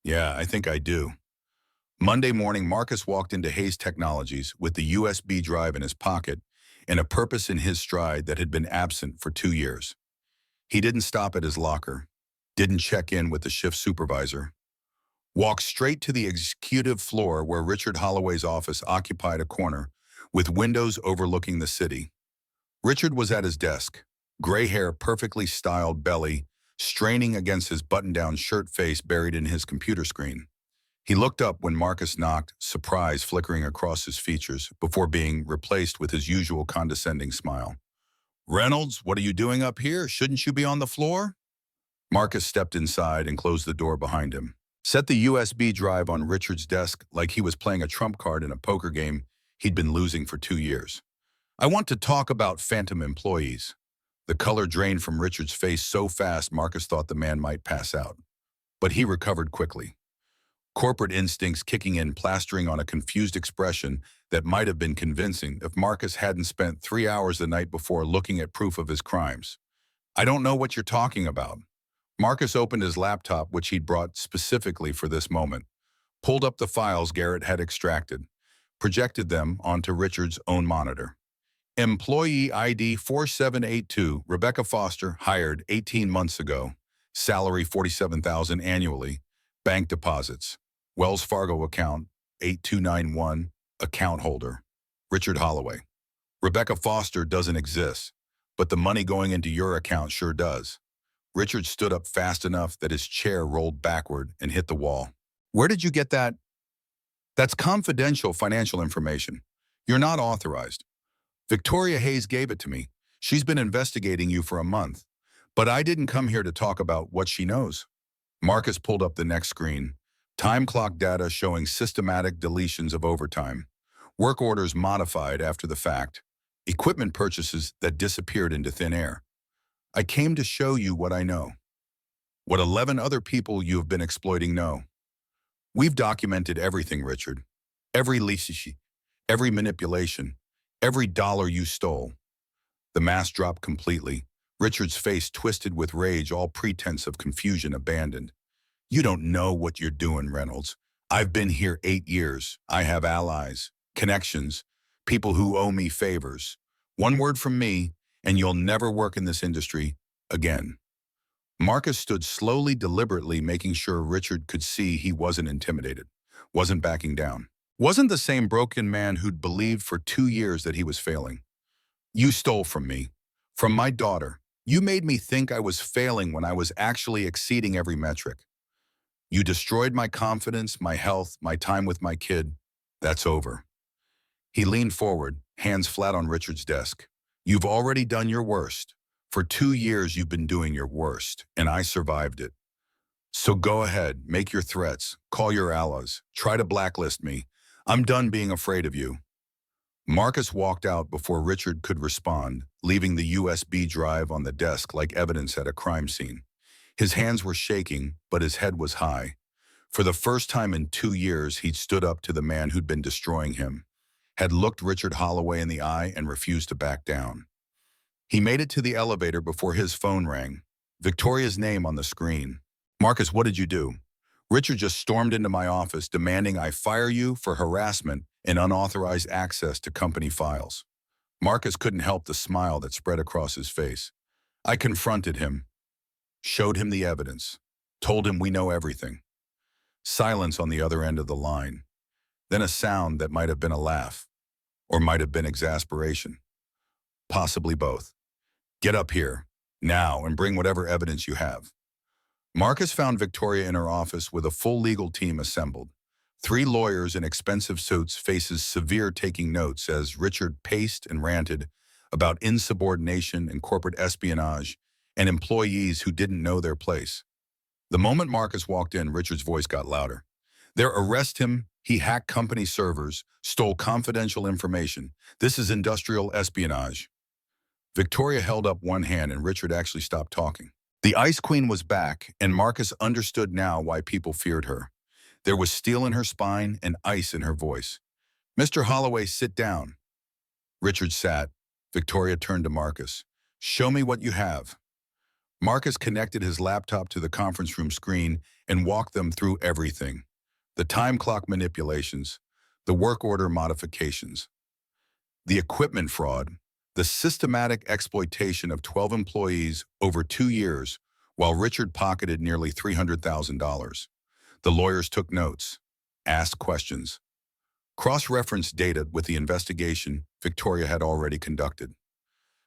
Yeah, I think I do. Monday morning, Marcus walked into Hayes Technologies with the USB drive in his pocket and a purpose in his stride that had been absent for 2 years. He didn't stop at his locker, didn't check in with the shift supervisor, walked straight to the executive floor where Richard Holloway's office occupied a corner with windows overlooking the city. Richard was at his desk, gray hair, perfectly styled belly, straining against his button-down shirt, face buried in his computer screen. He looked up when Marcus knocked, surprise flickering across his features before being replaced with his usual condescending smile. "Reynolds, what are you doing up here? Shouldn't you be on the floor?" Marcus stepped inside and closed the door behind him. Set the USB drive on Richard's desk like he was playing a trump card in a poker game he'd been losing for 2 years. "I want to talk about phantom employees." The color drained from Richard's face so fast Marcus thought the man might pass out. But he recovered quickly. Corporate instincts kicking in, plastering on a confused expression that might have been convincing if Marcus hadn't spent 3 hours the night before looking at proof of his crimes. "I don't know what you're talking about." Marcus opened his laptop, which he'd brought specifically for this moment, pulled up the files Garrett had extracted, projected them onto Richard's own monitor. Employee ID 4782, Rebecca Foster, hired 18 months ago. Salary $47,000 annually. Bank deposits. Wells Fargo account 8291, account holder. Richard Holloway. Rebecca Foster doesn't exist, but the money going into your account sure does. Richard stood up fast enough that his chair rolled backward and hit the wall. "Where did you get that?" "That's confidential financial information. You're not authorized. Victoria Hayes gave it to me. She's been investigating you for a month. But I didn't come here to talk about what she knows." Marcus pulled up the next screen. Time clock data showing systematic deletions of overtime. Work orders modified after the fact. Equipment purchases that disappeared into thin air. "I came to show you what I know. What 11 other people you have been exploiting know. We've documented everything, Richard. Every lease sheet, every manipulation, every dollar you stole." The mask dropped completely. Richard's face twisted with rage, all pretense of confusion abandoned. "You don't know what you're doing, Reynolds. I've been here 8 years. I have allies, connections, people who owe me favors. One word from me, and you'll never work in this industry again." Marcus stood slowly, deliberately, making sure Richard could see he wasn't intimidated, wasn't backing down. Wasn't the same broken man who'd believed for 2 years that he was failing. "You stole from me, from my daughter. You made me think I was failing when I was actually exceeding every metric. You destroyed my confidence, my health, my time with my kid. That's over." He leaned forward, hands flat on Richard's desk. "You've already done your worst. For 2 years you've been doing your worst, and I survived it. So go ahead, make your threats, call your allies, try to blacklist me. I'm done being afraid of you." Marcus walked out before Richard could respond, leaving the USB drive on the desk like evidence at a crime scene. His hands were shaking, but his head was high. For the first time in 2 years, he'd stood up to the man who'd been destroying him, had looked Richard Holloway in the eye and refused to back down. He made it to the elevator before his phone rang. Victoria's name on the screen. "Marcus, what did you do?" "Richard just stormed into my office demanding I fire you for harassment and unauthorized access to company files." Marcus couldn't help the smile that spread across his face. "I confronted him, showed him the evidence, told him we know everything." Silence on the other end of the line. Then a sound that might have been a laugh. Or might have been exasperation. Possibly both. Get up here, now, and bring whatever evidence you have. Marcus found Victoria in her office with a full legal team assembled. 3 lawyers in expensive suits faces severe taking notes as Richard paced and ranted about insubordination and corporate espionage and employees who didn't know their place. The moment Marcus walked in, Richard's voice got louder. They're arrest him. He hacked company servers, stole confidential information. This is industrial espionage. Victoria held up one hand and Richard actually stopped talking. The Ice Queen was back, and Marcus understood now why people feared her. There was steel in her spine and ice in her voice. "Mr. Holloway, sit down." Richard sat. Victoria turned to Marcus. "Show me what you have." Marcus connected his laptop to the conference room screen and walked them through everything. The time clock manipulations, the work order modifications, the equipment fraud, the systematic exploitation of 12 employees over 2 years, while Richard pocketed nearly $300,000. The lawyers took notes, asked questions, cross-referenced data with the investigation Victoria had already conducted.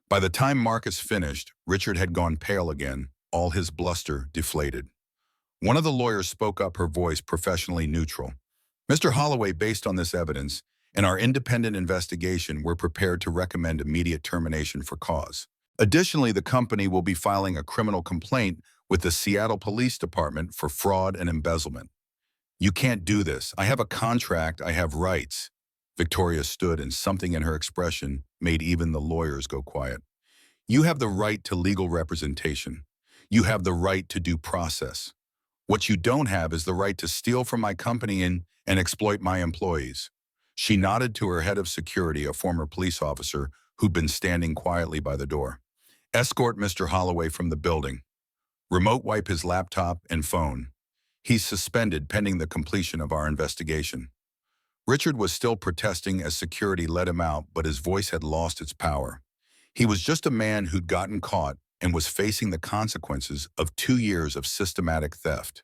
By the time Marcus finished, Richard had gone pale again, all his bluster deflated. One of the lawyers spoke up, her voice professionally neutral. "Mr. Holloway, based on this evidence, in our independent investigation, we're prepared to recommend immediate termination for cause. Additionally, the company will be filing a criminal complaint with the Seattle Police Department for fraud and embezzlement." "You can't do this. I have a contract. I have rights." Victoria stood, and something in her expression made even the lawyers go quiet. "You have the right to legal representation. You have the right to due process. What you don't have is the right to steal from my company and exploit my employees." She nodded to her head of security, a former police officer who'd been standing quietly by the door. "Escort Mr. Holloway from the building. Remote wipe his laptop and phone. He's suspended pending the completion of our investigation." Richard was still protesting as security let him out, but his voice had lost its power. He was just a man who'd gotten caught and was facing the consequences of 2 years of systematic theft.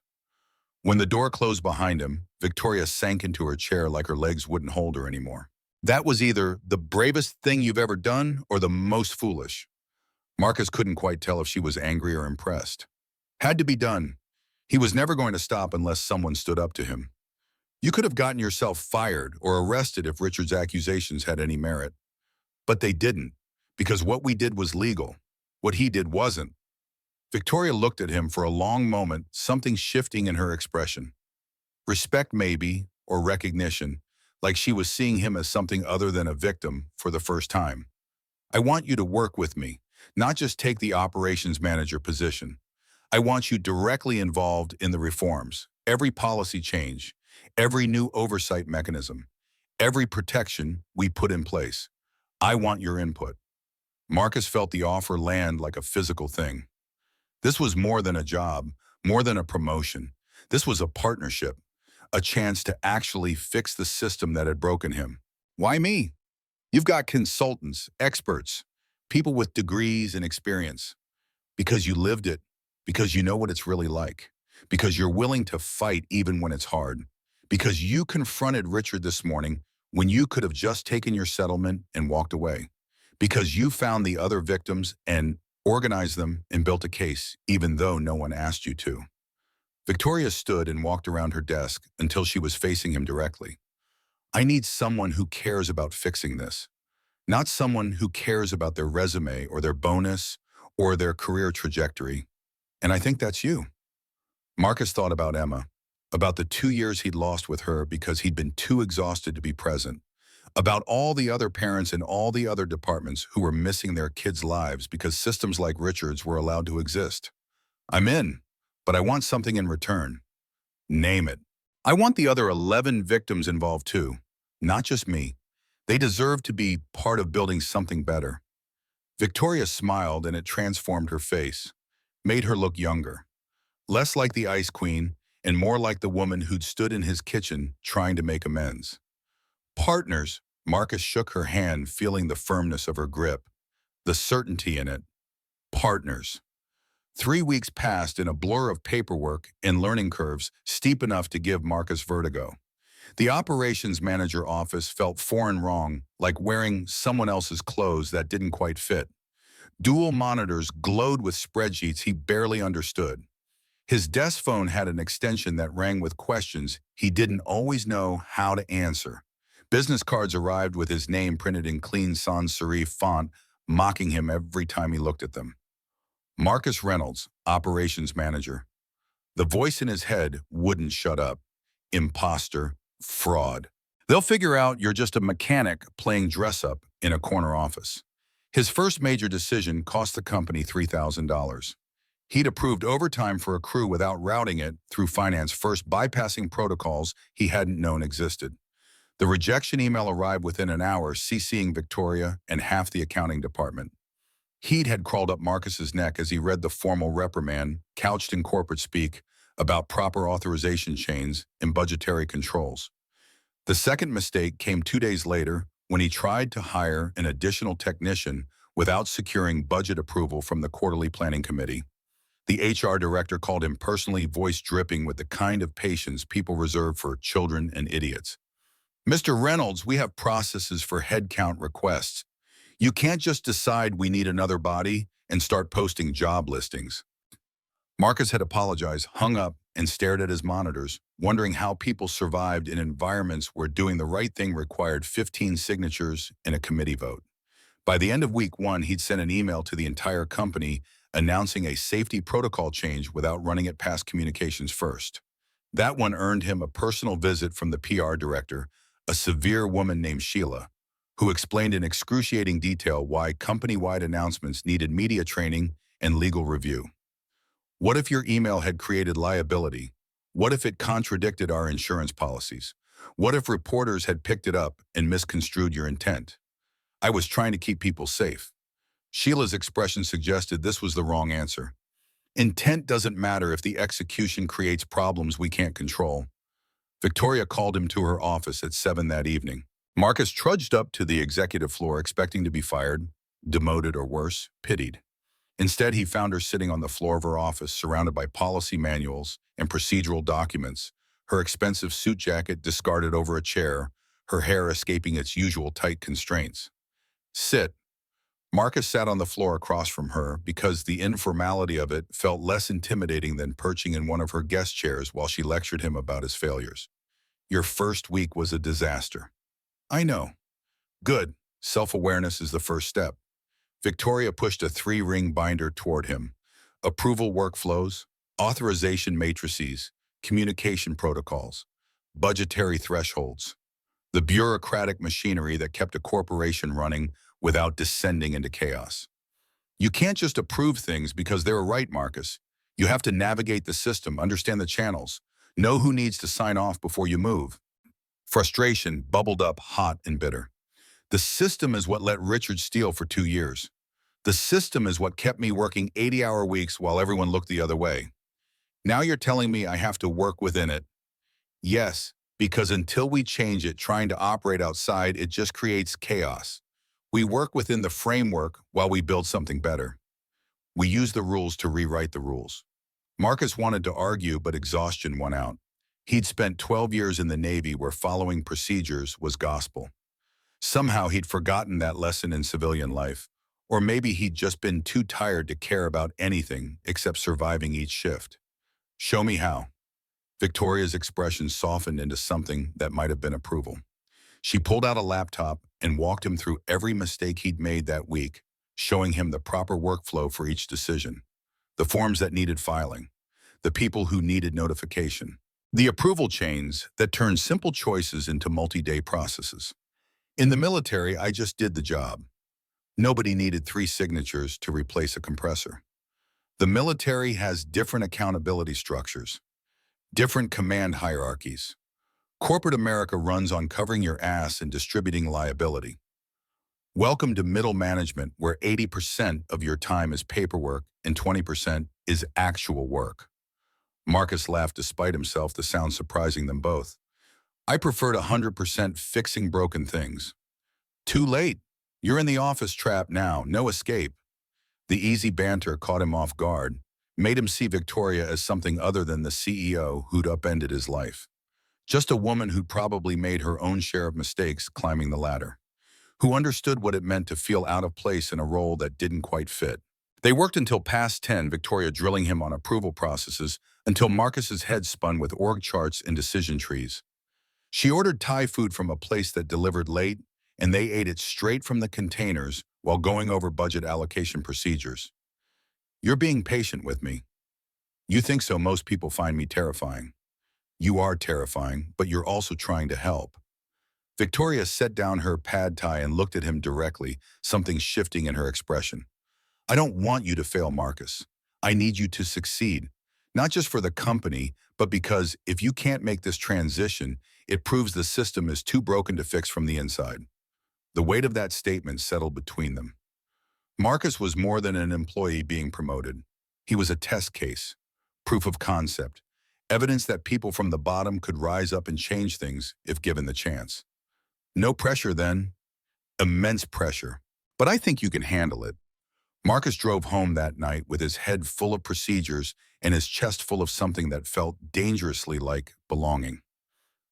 When the door closed behind him, Victoria sank into her chair like her legs wouldn't hold her anymore. "That was either the bravest thing you've ever done or the most foolish." Marcus couldn't quite tell if she was angry or impressed. "Had to be done." He was never going to stop unless someone stood up to him. "You could have gotten yourself fired or arrested if Richard's accusations had any merit. But they didn't, because what we did was legal. What he did wasn't." Victoria looked at him for a long moment, something shifting in her expression. Respect maybe, or recognition, like she was seeing him as something other than a victim for the first time. "I want you to work with me, not just take the operations manager position. I want you directly involved in the reforms, every policy change, every new oversight mechanism, every protection we put in place. I want your input." Marcus felt the offer land like a physical thing. This was more than a job, more than a promotion. This was a partnership, a chance to actually fix the system that had broken him. "Why me? You've got consultants, experts, people with degrees and experience. Because you lived it, because you know what it's really like, because you're willing to fight even when it's hard, because you confronted Richard this morning when you could have just taken your settlement and walked away, because you found the other victims and organized them and built a case, even though no one asked you to." Victoria stood and walked around her desk until she was facing him directly. "I need someone who cares about fixing this, not someone who cares about their resume or their bonus or their career trajectory. And I think that's you." Marcus thought about Emma, about the 2 years he'd lost with her because he'd been too exhausted to be present, about all the other parents in all the other departments who were missing their kids' lives because systems like Richard's were allowed to exist. "I'm in, but I want something in return." "Name it." "I want the other 11 victims involved too, not just me. They deserve to be part of building something better." Victoria smiled, and it transformed her face, made her look younger, less like the Ice Queen and more like the woman who'd stood in his kitchen trying to make amends. "Partners." Marcus shook her hand, feeling the firmness of her grip, the certainty in it. "Partners." 3 weeks passed in a blur of paperwork and learning curves steep enough to give Marcus vertigo. The operations manager office felt foreign wrong, like wearing someone else's clothes that didn't quite fit. Dual monitors glowed with spreadsheets he barely understood. His desk phone had an extension that rang with questions he didn't always know how to answer. Business cards arrived with his name printed in clean sans serif font, mocking him every time he looked at them. Marcus Reynolds, operations manager. The voice in his head wouldn't shut up. Imposter, fraud. They'll figure out you're just a mechanic playing dress-up in a corner office. His first major decision cost the company $3,000. He'd approved overtime for a crew without routing it through finance, first bypassing protocols he hadn't known existed. The rejection email arrived within an hour, CCing Victoria and half the accounting department. Heat had crawled up Marcus's neck as he read the formal reprimand, couched in corporate speak, about proper authorization chains and budgetary controls. The second mistake came 2 days later when he tried to hire an additional technician without securing budget approval from the quarterly planning committee. The HR director called him personally, voice dripping with the kind of patience people reserve for children and idiots. "Mr. Reynolds, we have processes for headcount requests. You can't just decide we need another body and start posting job listings." Marcus had apologized, hung up, and stared at his monitors, wondering how people survived in environments where doing the right thing required 15 signatures and a committee vote. By the end of week 1, he'd sent an email to the entire company announcing a safety protocol change without running it past communications first. That one earned him a personal visit from the PR director, a severe woman named Sheila, who explained in excruciating detail why company-wide announcements needed media training and legal review. What if your email had created liability? What if it contradicted our insurance policies? What if reporters had picked it up and misconstrued your intent? I was trying to keep people safe. Sheila's expression suggested this was the wrong answer. Intent doesn't matter if the execution creates problems we can't control. Victoria called him to her office at 7 that evening. Marcus trudged up to the executive floor expecting to be fired, demoted, or worse, pitied. Instead, he found her sitting on the floor of her office, surrounded by policy manuals and procedural documents, her expensive suit jacket discarded over a chair, her hair escaping its usual tight constraints. "Sit." Marcus sat on the floor across from her because the informality of it felt less intimidating than perching in one of her guest chairs while she lectured him about his failures. "Your first week was a disaster." "I know." "Good. Self-awareness is the first step." Victoria pushed a 3-ring binder toward him. Approval workflows, authorization matrices, communication protocols, budgetary thresholds. The bureaucratic machinery that kept a corporation running without descending into chaos. You can't just approve things because they're right, Marcus. You have to navigate the system, understand the channels, know who needs to sign off before you move. Frustration bubbled up hot and bitter. The system is what let Richard steal for 2 years. The system is what kept me working 80-hour weeks while everyone looked the other way. Now you're telling me I have to work within it. Yes, because until we change it, trying to operate outside, it just creates chaos. We work within the framework while we build something better. We use the rules to rewrite the rules. Marcus wanted to argue, but exhaustion won out. He'd spent 12 years in the Navy where following procedures was gospel. Somehow he'd forgotten that lesson in civilian life. Or maybe he'd just been too tired to care about anything except surviving each shift. "Show me how." Victoria's expression softened into something that might have been approval. She pulled out a laptop and walked him through every mistake he'd made that week, showing him the proper workflow for each decision, the forms that needed filing, the people who needed notification, the approval chains that turned simple choices into multi-day processes. "In the military, I just did the job. Nobody needed 3 signatures to replace a compressor. The military has different accountability structures, different command hierarchies. Corporate America runs on covering your ass and distributing liability. Welcome to middle management, where 80% of your time is paperwork and 20% is actual work." Marcus laughed despite himself, the sound surprising them both. "I preferred 100% fixing broken things." "Too late. You're in the office trap now, no escape." The easy banter caught him off guard, made him see Victoria as something other than the CEO who'd upended his life. Just a woman who'd probably made her own share of mistakes climbing the ladder, who understood what it meant to feel out of place in a role that didn't quite fit. They worked until past 10, Victoria drilling him on approval processes until Marcus's head spun with org charts and decision trees. She ordered Thai food from a place that delivered late, and they ate it straight from the containers while going over budget allocation procedures. You're being patient with me. You think so. Most people find me terrifying. You are terrifying, but you're also trying to help. Victoria set down her pad thai and looked at him directly, something shifting in her expression. I don't want you to fail, Marcus. I need you to succeed. Not just for the company, but because if you can't make this transition, it proves the system is too broken to fix from the inside. The weight of that statement settled between them. Marcus was more than an employee being promoted. He was a test case, proof of concept, evidence that people from the bottom could rise up and change things if given the chance. No pressure then, immense pressure. But I think you can handle it. Marcus drove home that night with his head full of procedures and his chest full of something that felt dangerously like belonging.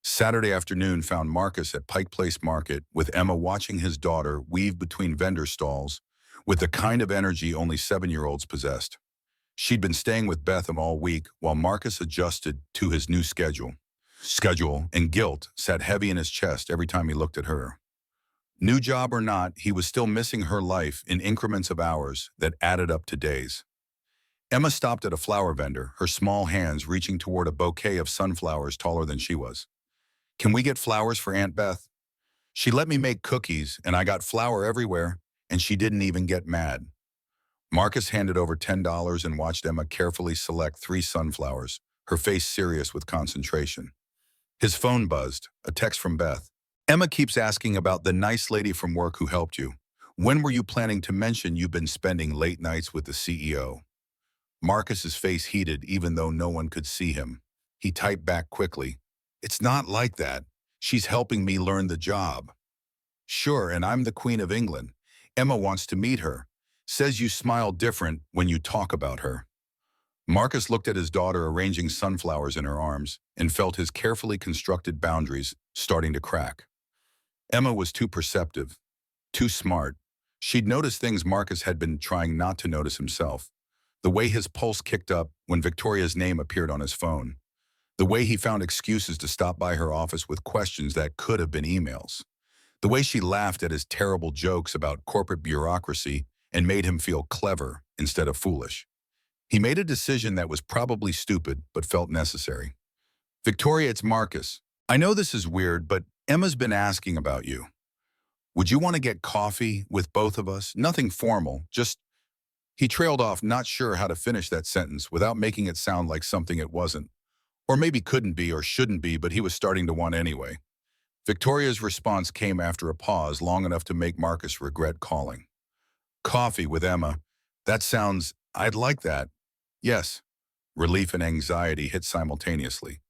Saturday afternoon found Marcus at Pike Place Market with Emma watching his daughter weave between vendor stalls with the kind of energy only 7-year-olds possessed. She'd been staying with Betham all week while Marcus adjusted to his new schedule. And guilt sat heavy in his chest every time he looked at her. New job or not, he was still missing her life in increments of hours that added up to days. Emma stopped at a flower vendor, her small hands reaching toward a bouquet of sunflowers taller than she was. Can we get flowers for Aunt Beth? She let me make cookies, and I got flour everywhere, and she didn't even get mad. Marcus handed over $10 and watched Emma carefully select 3 sunflowers, her face serious with concentration. His phone buzzed, a text from Beth. Emma keeps asking about the nice lady from work who helped you. When were you planning to mention you've been spending late nights with the CEO? Marcus's face heated even though no one could see him. He typed back quickly. It's not like that. She's helping me learn the job. Sure, and I'm the Queen of England. Emma wants to meet her. Says you smile different when you talk about her. Marcus looked at his daughter arranging sunflowers in her arms and felt his carefully constructed boundaries starting to crack. Emma was too perceptive, too smart. She'd noticed things Marcus had been trying not to notice himself. The way his pulse kicked up when Victoria's name appeared on his phone. The way he found excuses to stop by her office with questions that could have been emails. The way she laughed at his terrible jokes about corporate bureaucracy and made him feel clever instead of foolish. He made a decision that was probably stupid but felt necessary. Victoria, it's Marcus. I know this is weird, but Emma's been asking about you. Would you want to get coffee with both of us? Nothing formal, just... He trailed off, not sure how to finish that sentence without making it sound like something it wasn't. Or maybe couldn't be or shouldn't be, but he was starting to want anyway. Victoria's response came after a pause long enough to make Marcus regret calling. Coffee with Emma. That sounds... I'd like that. Yes. Relief and anxiety hit simultaneously.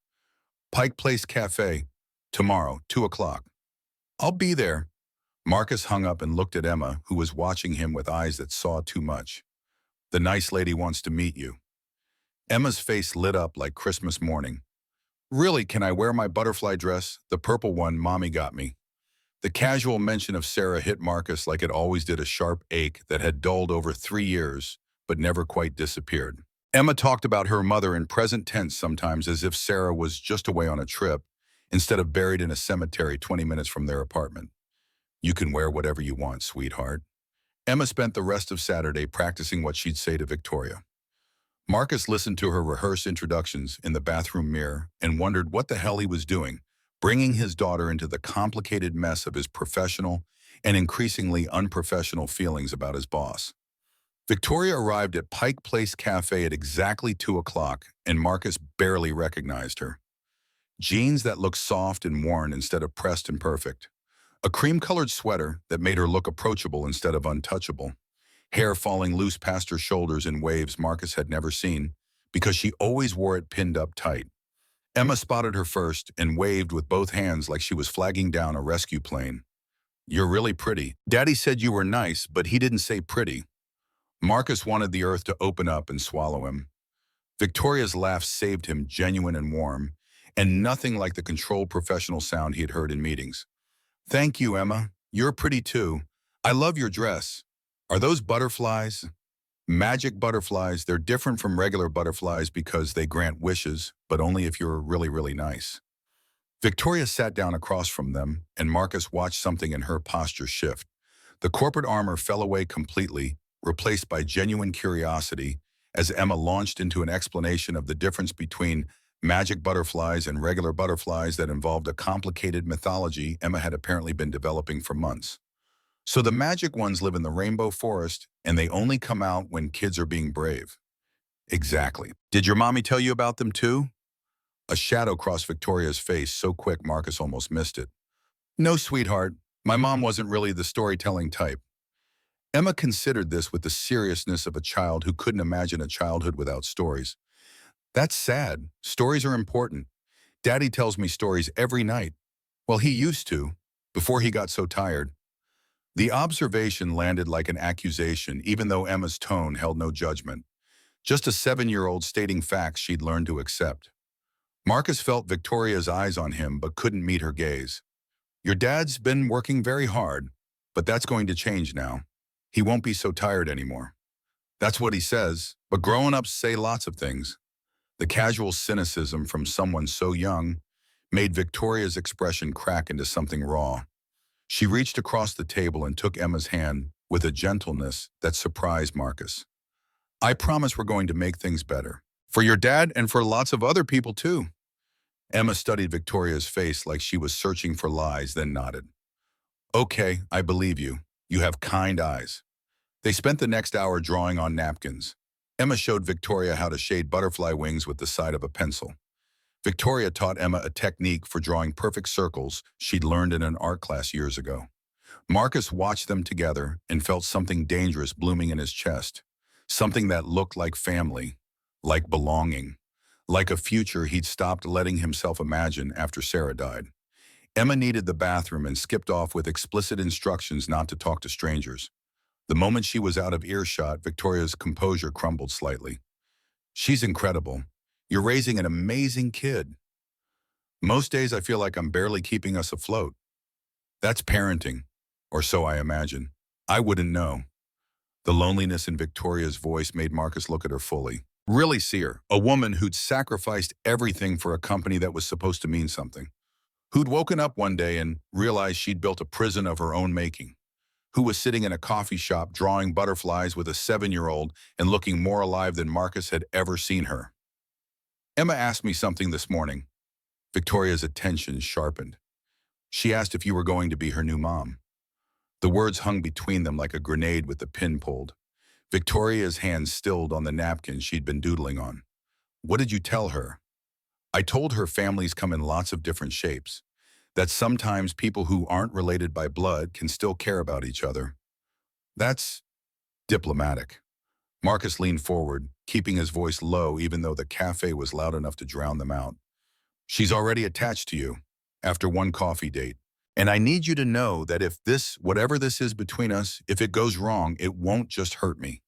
Pike Place Cafe. Tomorrow, 2 o'clock. I'll be there. Marcus hung up and looked at Emma, who was watching him with eyes that saw too much. The nice lady wants to meet you. Emma's face lit up like Christmas morning. Really, can I wear my butterfly dress, the purple one Mommy got me? The casual mention of Sarah hit Marcus like it always did, a sharp ache that had dulled over 3 years, but never quite disappeared. Emma talked about her mother in present tense sometimes as if Sarah was just away on a trip, instead of buried in a cemetery 20 minutes from their apartment. You can wear whatever you want, sweetheart. Emma spent the rest of Saturday practicing what she'd say to Victoria. Marcus listened to her rehearse introductions in the bathroom mirror and wondered what the hell he was doing, bringing his daughter into the complicated mess of his professional and increasingly unprofessional feelings about his boss. Victoria arrived at Pike Place Cafe at exactly 2 o'clock, and Marcus barely recognized her. Jeans that looked soft and worn instead of pressed and perfect. A cream-colored sweater that made her look approachable instead of untouchable. Hair falling loose past her shoulders in waves Marcus had never seen, because she always wore it pinned up tight. Emma spotted her first and waved with both hands like she was flagging down a rescue plane. You're really pretty. Daddy said you were nice, but he didn't say pretty. Marcus wanted the earth to open up and swallow him. Victoria's laugh saved him, genuine and warm, and nothing like the controlled professional sound he had heard in meetings. "Thank you, Emma. You're pretty too. I love your dress. Are those butterflies?" "Magic butterflies. They're different from regular butterflies because they grant wishes, but only if you're really, really nice." Victoria sat down across from them, and Marcus watched something in her posture shift. The corporate armor fell away completely, replaced by genuine curiosity, as Emma launched into an explanation of the difference between magic butterflies and regular butterflies that involved a complicated mythology Emma had apparently been developing for months. "So the magic ones live in the rainbow forest, and they only come out when kids are being brave." "Exactly. Did your mommy tell you about them too?" A shadow crossed Victoria's face so quick Marcus almost missed it. "No, sweetheart. My mom wasn't really the storytelling type." Emma considered this with the seriousness of a child who couldn't imagine a childhood without stories. "That's sad. Stories are important. Daddy tells me stories every night. Well, he used to, before he got so tired." The observation landed like an accusation, even though Emma's tone held no judgment. Just a 7-year-old stating facts she'd learned to accept. Marcus felt Victoria's eyes on him but couldn't meet her gaze. "Your dad's been working very hard, but that's going to change now. He won't be so tired anymore." "That's what he says, but grown-ups say lots of things." The casual cynicism from someone so young made Victoria's expression crack into something raw. She reached across the table and took Emma's hand with a gentleness that surprised Marcus. "I promise we're going to make things better. For your dad and for lots of other people too." Emma studied Victoria's face like she was searching for lies, then nodded. "Okay, I believe you. You have kind eyes." They spent the next hour drawing on napkins. Emma showed Victoria how to shade butterfly wings with the side of a pencil. Victoria taught Emma a technique for drawing perfect circles she'd learned in an art class years ago. Marcus watched them together and felt something dangerous blooming in his chest. Something that looked like family, like belonging, like a future he'd stopped letting himself imagine after Sarah died. Emma needed the bathroom and skipped off with explicit instructions not to talk to strangers. The moment she was out of earshot, Victoria's composure crumbled slightly. "She's incredible. You're raising an amazing kid." "Most days I feel like I'm barely keeping us afloat." "That's parenting, or so I imagine. I wouldn't know." The loneliness in Victoria's voice made Marcus look at her fully. Really see her, a woman who'd sacrificed everything for a company that was supposed to mean something. Who'd woken up one day and realized she'd built a prison of her own making. Who was sitting in a coffee shop drawing butterflies with a 7-year-old and looking more alive than Marcus had ever seen her. "Emma asked me something this morning." Victoria's attention sharpened. "She asked if you were going to be her new mom." The words hung between them like a grenade with the pin pulled. Victoria's hands stilled on the napkin she'd been doodling on. "What did you tell her?" "I told her families come in lots of different shapes. That sometimes people who aren't related by blood can still care about each other." "That's diplomatic." Marcus leaned forward, keeping his voice low even though the cafe was loud enough to drown them out. "She's already attached to you, after one coffee date. And I need you to know that if this, whatever this is between us, if it goes wrong, it won't just hurt me.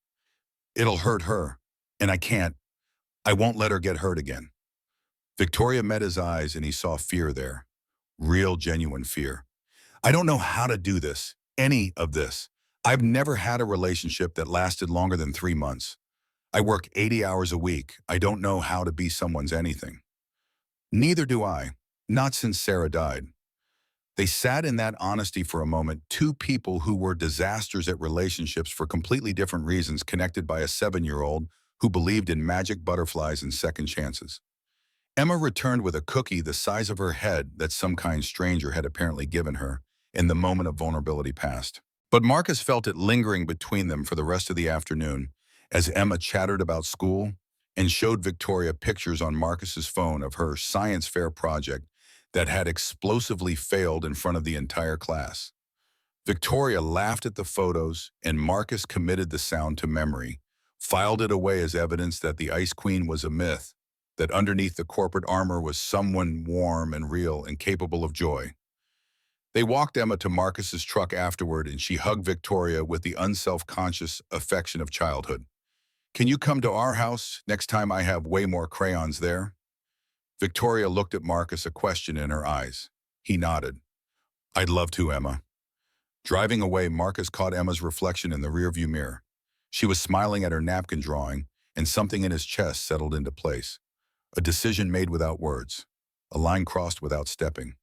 It'll hurt her. And I won't let her get hurt again." Victoria met his eyes and he saw fear there. Real, genuine fear. "I don't know how to do this, any of this. I've never had a relationship that lasted longer than 3 months. I work 80 hours a week. I don't know how to be someone's anything." "Neither do I. Not since Sarah died." They sat in that honesty for a moment, two people who were disasters at relationships for completely different reasons, connected by a 7-year-old who believed in magic butterflies and second chances. Emma returned with a cookie the size of her head that some kind stranger had apparently given her, and the moment of vulnerability passed. But Marcus felt it lingering between them for the rest of the afternoon as Emma chattered about school and showed Victoria pictures on Marcus's phone of her science fair project that had explosively failed in front of the entire class. Victoria laughed at the photos, and Marcus committed the sound to memory, filed it away as evidence that the Ice Queen was a myth, that underneath the corporate armor was someone warm and real and capable of joy. They walked Emma to Marcus's truck afterward, and she hugged Victoria with the unself-conscious affection of childhood. "Can you come to our house next time I have way more crayons there?" Victoria looked at Marcus, a question in her eyes. He nodded. I'd love to, Emma. Driving away, Marcus caught Emma's reflection in the rearview mirror. She was smiling at her napkin drawing, and something in his chest settled into place. A decision made without words. A line crossed without stepping.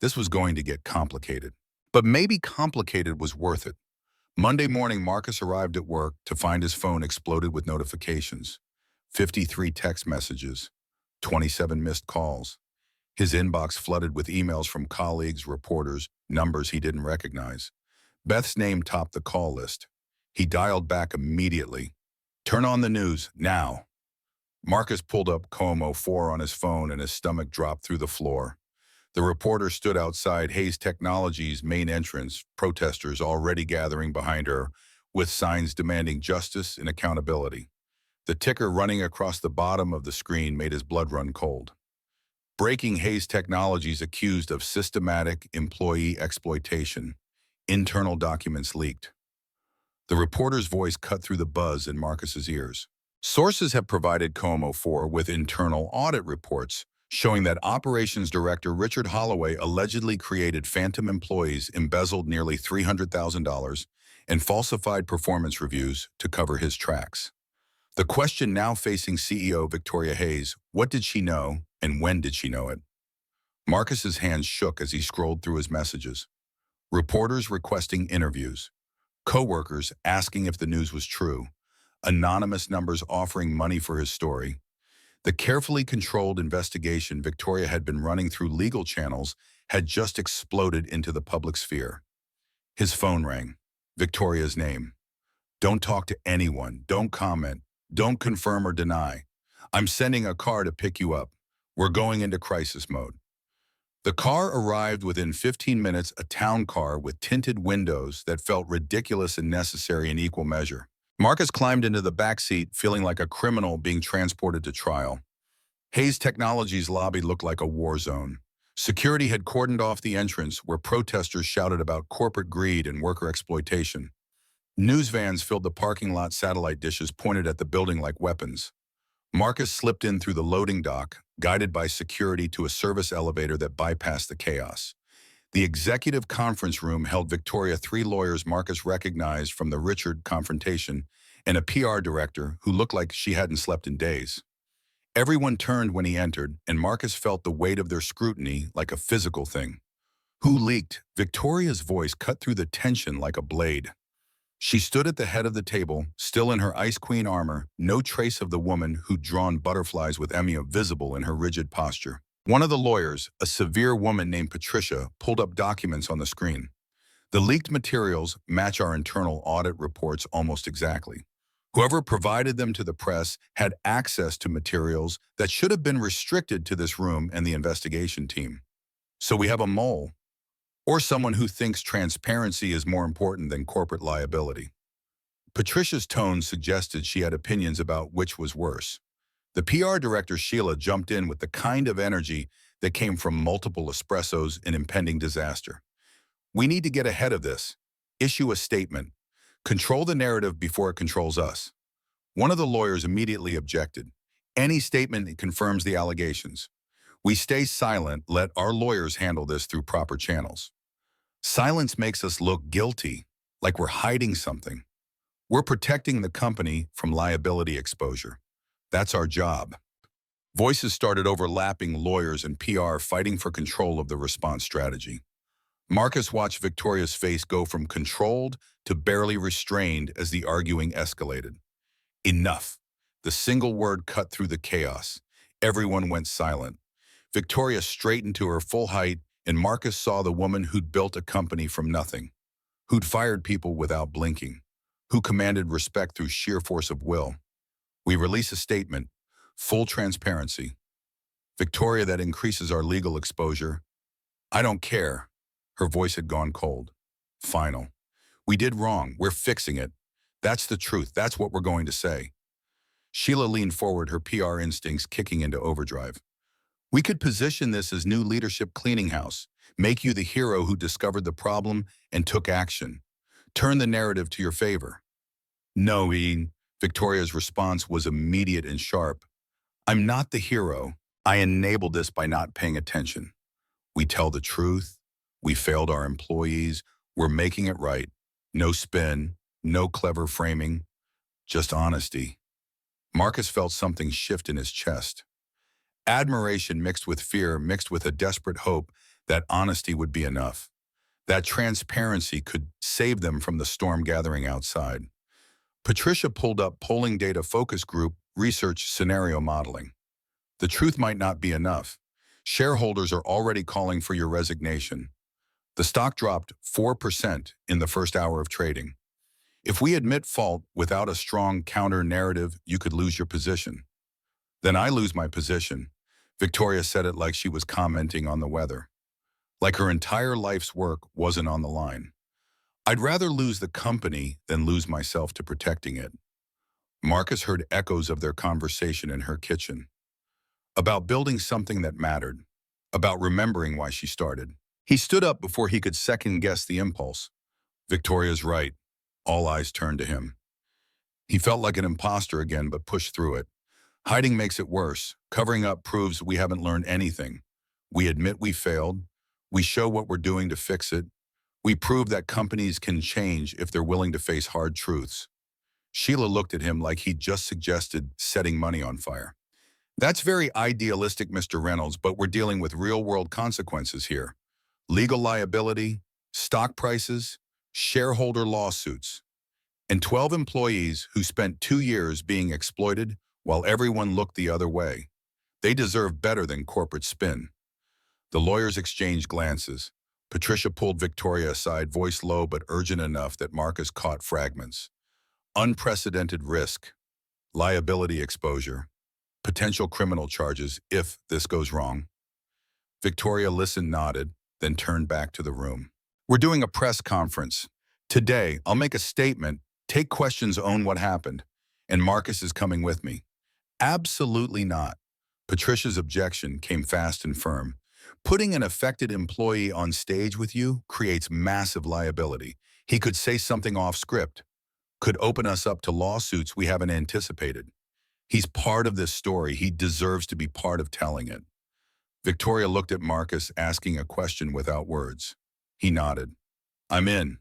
This was going to get complicated. But maybe complicated was worth it. Monday morning, Marcus arrived at work to find his phone exploded with notifications. 53 text messages, 27 missed calls. His inbox flooded with emails from colleagues, reporters, numbers he didn't recognize. Beth's name topped the call list. He dialed back immediately. Turn on the news, now. Marcus pulled up Como 4 on his phone and his stomach dropped through the floor. The reporter stood outside Hayes Technologies' main entrance, protesters already gathering behind her, with signs demanding justice and accountability. The ticker running across the bottom of the screen made his blood run cold. Breaking: Hayes Technologies accused of systematic employee exploitation. Internal documents leaked. The reporter's voice cut through the buzz in Marcus's ears. Sources have provided Como 4 with internal audit reports showing that Operations Director Richard Holloway allegedly created phantom employees, embezzled nearly $300,000, and falsified performance reviews to cover his tracks. The question now facing CEO Victoria Hayes: what did she know, and when did she know it? Marcus's hands shook as he scrolled through his messages. Reporters requesting interviews. Co-workers asking if the news was true. Anonymous numbers offering money for his story. The carefully controlled investigation Victoria had been running through legal channels had just exploded into the public sphere. His phone rang. Victoria's name. Don't talk to anyone. Don't comment. Don't confirm or deny. I'm sending a car to pick you up. We're going into crisis mode. The car arrived within 15 minutes, a town car with tinted windows that felt ridiculous and necessary in equal measure. Marcus climbed into the back seat, feeling like a criminal being transported to trial. Hayes Technologies' lobby looked like a war zone. Security had cordoned off the entrance, where protesters shouted about corporate greed and worker exploitation. News vans filled the parking lot, satellite dishes pointed at the building like weapons. Marcus slipped in through the loading dock, guided by security to a service elevator that bypassed the chaos. The executive conference room held Victoria, 3 lawyers Marcus recognized from the Richard confrontation, and a PR director who looked like she hadn't slept in days. Everyone turned when he entered, and Marcus felt the weight of their scrutiny like a physical thing. Who leaked? Victoria's voice cut through the tension like a blade. She stood at the head of the table, still in her Ice Queen armor, no trace of the woman who'd drawn butterflies with Emma visible in her rigid posture. One of the lawyers, a severe woman named Patricia, pulled up documents on the screen. The leaked materials match our internal audit reports almost exactly. Whoever provided them to the press had access to materials that should have been restricted to this room and the investigation team. So we have a mole, or someone who thinks transparency is more important than corporate liability. Patricia's tone suggested she had opinions about which was worse. The PR director, Sheila, jumped in with the kind of energy that came from multiple espressos and impending disaster. We need to get ahead of this. Issue a statement. Control the narrative before it controls us. One of the lawyers immediately objected. Any statement that confirms the allegations. We stay silent, let our lawyers handle this through proper channels. Silence makes us look guilty, like we're hiding something. We're protecting the company from liability exposure. That's our job. Voices started overlapping, lawyers and PR fighting for control of the response strategy. Marcus watched Victoria's face go from controlled to barely restrained as the arguing escalated. Enough. The single word cut through the chaos. Everyone went silent. Victoria straightened to her full height, and Marcus saw the woman who'd built a company from nothing, who'd fired people without blinking, who commanded respect through sheer force of will. We release a statement, full transparency. Victoria, that increases our legal exposure. I don't care. Her voice had gone cold. Final. We did wrong. We're fixing it. That's the truth. That's what we're going to say. Sheila leaned forward, her PR instincts kicking into overdrive. We could position this as new leadership cleaning house, make you the hero who discovered the problem and took action. Turn the narrative to your favor. No, Ian. Victoria's response was immediate and sharp. I'm not the hero. I enabled this by not paying attention. We tell the truth. We failed our employees. We're making it right. No spin, no clever framing, just honesty. Marcus felt something shift in his chest. Admiration mixed with fear, mixed with a desperate hope that honesty would be enough. That transparency could save them from the storm gathering outside. Patricia pulled up polling data focus group research scenario modeling. The truth might not be enough. Shareholders are already calling for your resignation. The stock dropped 4% in the first hour of trading. If we admit fault without a strong counter-narrative, you could lose your position. Then I lose my position. Victoria said it like she was commenting on the weather. Like her entire life's work wasn't on the line. I'd rather lose the company than lose myself to protecting it. Marcus heard echoes of their conversation in her kitchen. About building something that mattered. About remembering why she started. He stood up before he could second-guess the impulse. Victoria's right. All eyes turned to him. He felt like an imposter again, but pushed through it. Hiding makes it worse. Covering up proves we haven't learned anything. We admit we failed. We show what we're doing to fix it. We prove that companies can change if they're willing to face hard truths. Sheila looked at him like he'd just suggested setting money on fire. That's very idealistic, Mr. Reynolds, but we're dealing with real-world consequences here. Legal liability, stock prices, shareholder lawsuits, and 12 employees who spent 2 years being exploited while everyone looked the other way. They deserve better than corporate spin. The lawyers exchanged glances. Patricia pulled Victoria aside, voice low but urgent enough that Marcus caught fragments. Unprecedented risk, liability exposure, potential criminal charges if this goes wrong. Victoria listened, nodded, then turned back to the room. We're doing a press conference. Today, I'll make a statement, take questions, own what happened, and Marcus is coming with me. Absolutely not. Patricia's objection came fast and firm. Putting an affected employee on stage with you creates massive liability. He could say something off script, could open us up to lawsuits we haven't anticipated. He's part of this story. He deserves to be part of telling it. Victoria looked at Marcus, asking a question without words. He nodded. I'm in.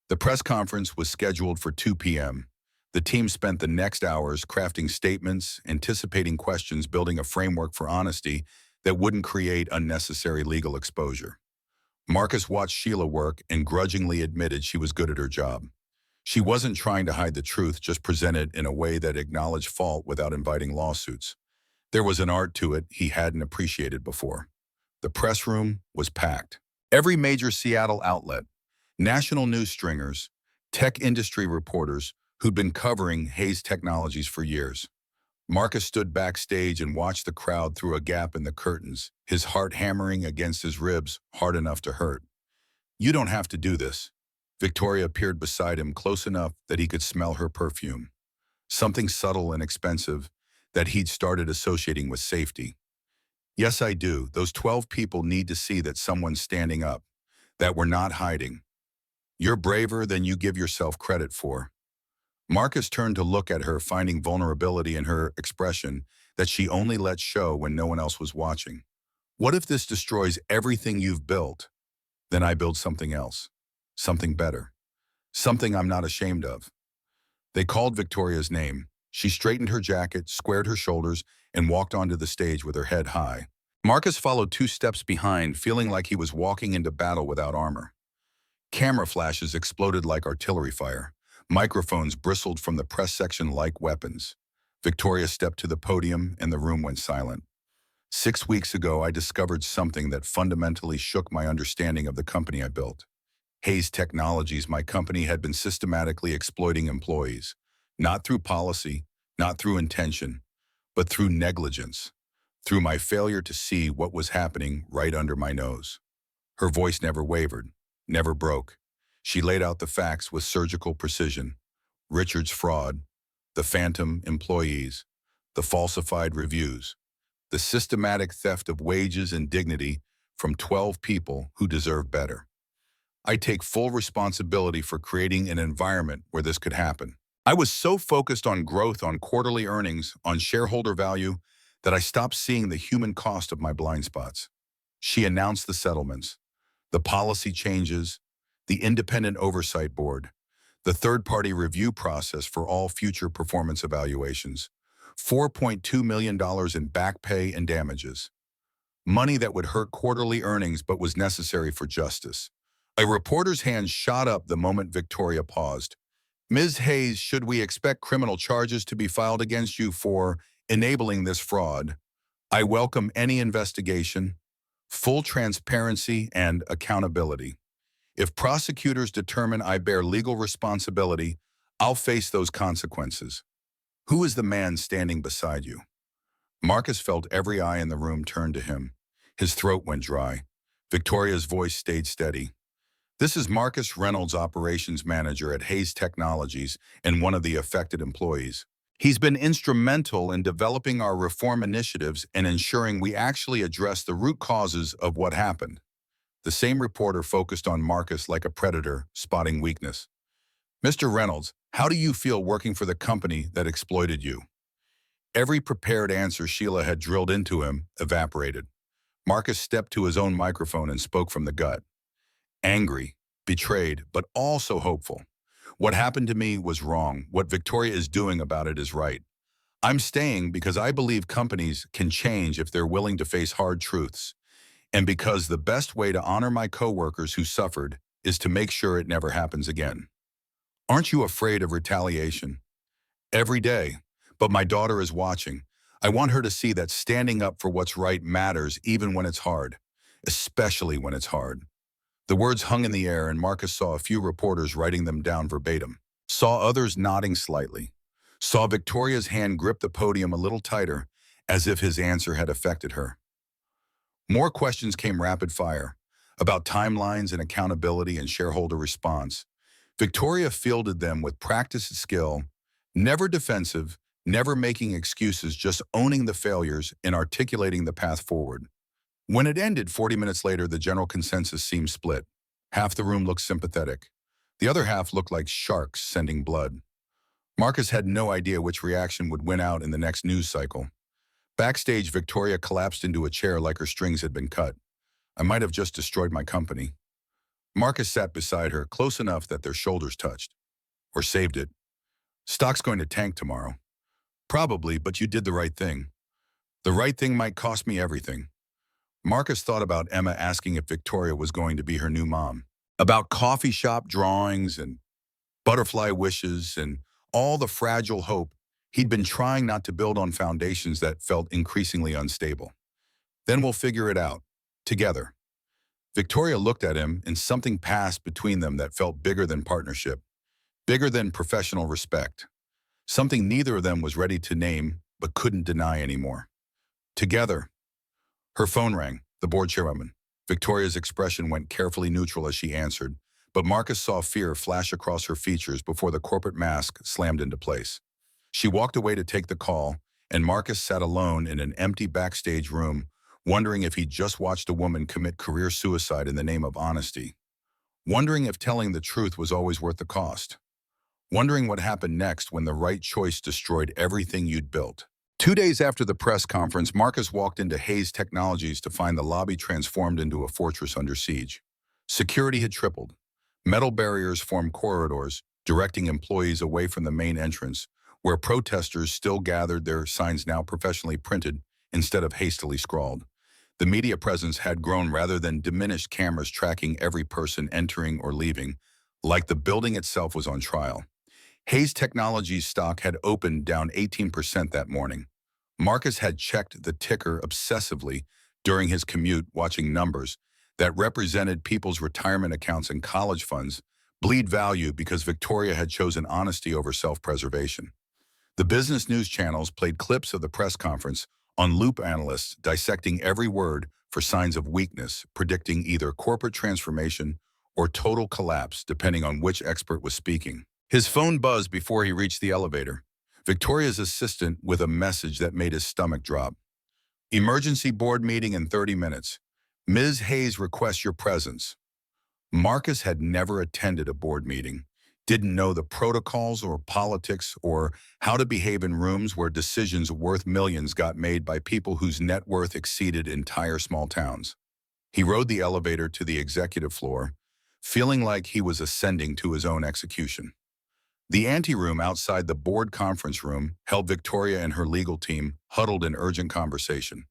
The press conference was scheduled for 2 p.m. The team spent the next hours crafting statements, anticipating questions, building a framework for honesty that wouldn't create unnecessary legal exposure. Marcus watched Sheila work and grudgingly admitted she was good at her job. She wasn't trying to hide the truth, just present it in a way that acknowledged fault without inviting lawsuits. There was an art to it he hadn't appreciated before. The press room was packed. Every major Seattle outlet, national news stringers, tech industry reporters who'd been covering Hayes Technologies for years. Marcus stood backstage and watched the crowd through a gap in the curtains, his heart hammering against his ribs hard enough to hurt. You don't have to do this. Victoria appeared beside him, close enough that he could smell her perfume. Something subtle and expensive that he'd started associating with safety. Yes, I do. Those 12 people need to see that someone's standing up, that we're not hiding. You're braver than you give yourself credit for. Marcus turned to look at her, finding vulnerability in her expression that she only let show when no one else was watching. What if this destroys everything you've built? Then I build something else, something better, something I'm not ashamed of. They called Victoria's name. She straightened her jacket, squared her shoulders, and walked onto the stage with her head high. Marcus followed 2 steps behind, feeling like he was walking into battle without armor. Camera flashes exploded like artillery fire. Microphones bristled from the press section like weapons. Victoria stepped to the podium and the room went silent. 6 weeks ago, I discovered something that fundamentally shook my understanding of the company I built. Hayes Technologies, my company, had been systematically exploiting employees, not through policy, not through intention, but through negligence, through my failure to see what was happening right under my nose. Her voice never wavered, never broke. She laid out the facts with surgical precision. Richard's fraud, the phantom employees, the falsified reviews, the systematic theft of wages and dignity from 12 people who deserve better. I take full responsibility for creating an environment where this could happen. I was so focused on growth, on quarterly earnings, on shareholder value, that I stopped seeing the human cost of my blind spots. She announced the settlements, the policy changes, the independent oversight board, the third-party review process for all future performance evaluations, $4.2 million in back pay and damages, money that would hurt quarterly earnings but was necessary for justice. A reporter's hand shot up the moment Victoria paused. Ms. Hayes, should we expect criminal charges to be filed against you for enabling this fraud? I welcome any investigation, full transparency, and accountability. If prosecutors determine I bear legal responsibility, I'll face those consequences. Who is the man standing beside you? Marcus felt every eye in the room turn to him. His throat went dry. Victoria's voice stayed steady. This is Marcus Reynolds, operations manager at Hayes Technologies and one of the affected employees. He's been instrumental in developing our reform initiatives and ensuring we actually address the root causes of what happened. The same reporter focused on Marcus like a predator, spotting weakness. Mr. Reynolds, how do you feel working for the company that exploited you? Every prepared answer Sheila had drilled into him evaporated. Marcus stepped to his own microphone and spoke from the gut. Angry, betrayed, but also hopeful. What happened to me was wrong. What Victoria is doing about it is right. I'm staying because I believe companies can change if they're willing to face hard truths, and because the best way to honor my coworkers who suffered is to make sure it never happens again. Aren't you afraid of retaliation? Every day. But my daughter is watching. I want her to see that standing up for what's right matters even when it's hard, especially when it's hard. The words hung in the air, and Marcus saw a few reporters writing them down verbatim, saw others nodding slightly, saw Victoria's hand grip the podium a little tighter, as if his answer had affected her. More questions came rapid fire, about timelines and accountability and shareholder response. Victoria fielded them with practiced skill, never defensive, never making excuses, just owning the failures and articulating the path forward. When it ended 40 minutes later, the general consensus seemed split. Half the room looked sympathetic. The other half looked like sharks sending blood. Marcus had no idea which reaction would win out in the next news cycle. Backstage, Victoria collapsed into a chair like her strings had been cut. I might have just destroyed my company. Marcus sat beside her, close enough that their shoulders touched. Or saved it. Stock's going to tank tomorrow. Probably, but you did the right thing. The right thing might cost me everything. Marcus thought about Emma asking if Victoria was going to be her new mom, about coffee shop drawings and butterfly wishes and all the fragile hope he'd been trying not to build on foundations that felt increasingly unstable. Then we'll figure it out, together. Victoria looked at him, and something passed between them that felt bigger than partnership, bigger than professional respect, something neither of them was ready to name but couldn't deny anymore. Together. Her phone rang, the board chairwoman. Victoria's expression went carefully neutral as she answered, but Marcus saw fear flash across her features before the corporate mask slammed into place. She walked away to take the call, and Marcus sat alone in an empty backstage room, wondering if he'd just watched a woman commit career suicide in the name of honesty. Wondering if telling the truth was always worth the cost. Wondering what happened next when the right choice destroyed everything you'd built. 2 days after the press conference, Marcus walked into Hayes Technologies to find the lobby transformed into a fortress under siege. Security had tripled. Metal barriers formed corridors, directing employees away from the main entrance, where protesters still gathered, their signs now professionally printed instead of hastily scrawled. The media presence had grown rather than diminished, cameras tracking every person entering or leaving, like the building itself was on trial. Hayes Technologies stock had opened down 18% that morning. Marcus had checked the ticker obsessively during his commute, watching numbers that represented people's retirement accounts and college funds bleed value because Victoria had chosen honesty over self-preservation. The business news channels played clips of the press conference on loop, analysts dissecting every word for signs of weakness, predicting either corporate transformation or total collapse, depending on which expert was speaking. His phone buzzed before he reached the elevator. Victoria's assistant with a message that made his stomach drop. Emergency board meeting in 30 minutes. Ms. Hayes requests your presence. Marcus had never attended a board meeting, didn't know the protocols or politics or how to behave in rooms where decisions worth millions got made by people whose net worth exceeded entire small towns. He rode the elevator to the executive floor, feeling like he was ascending to his own execution. The anteroom outside the board conference room held Victoria and her legal team huddled in urgent conversation.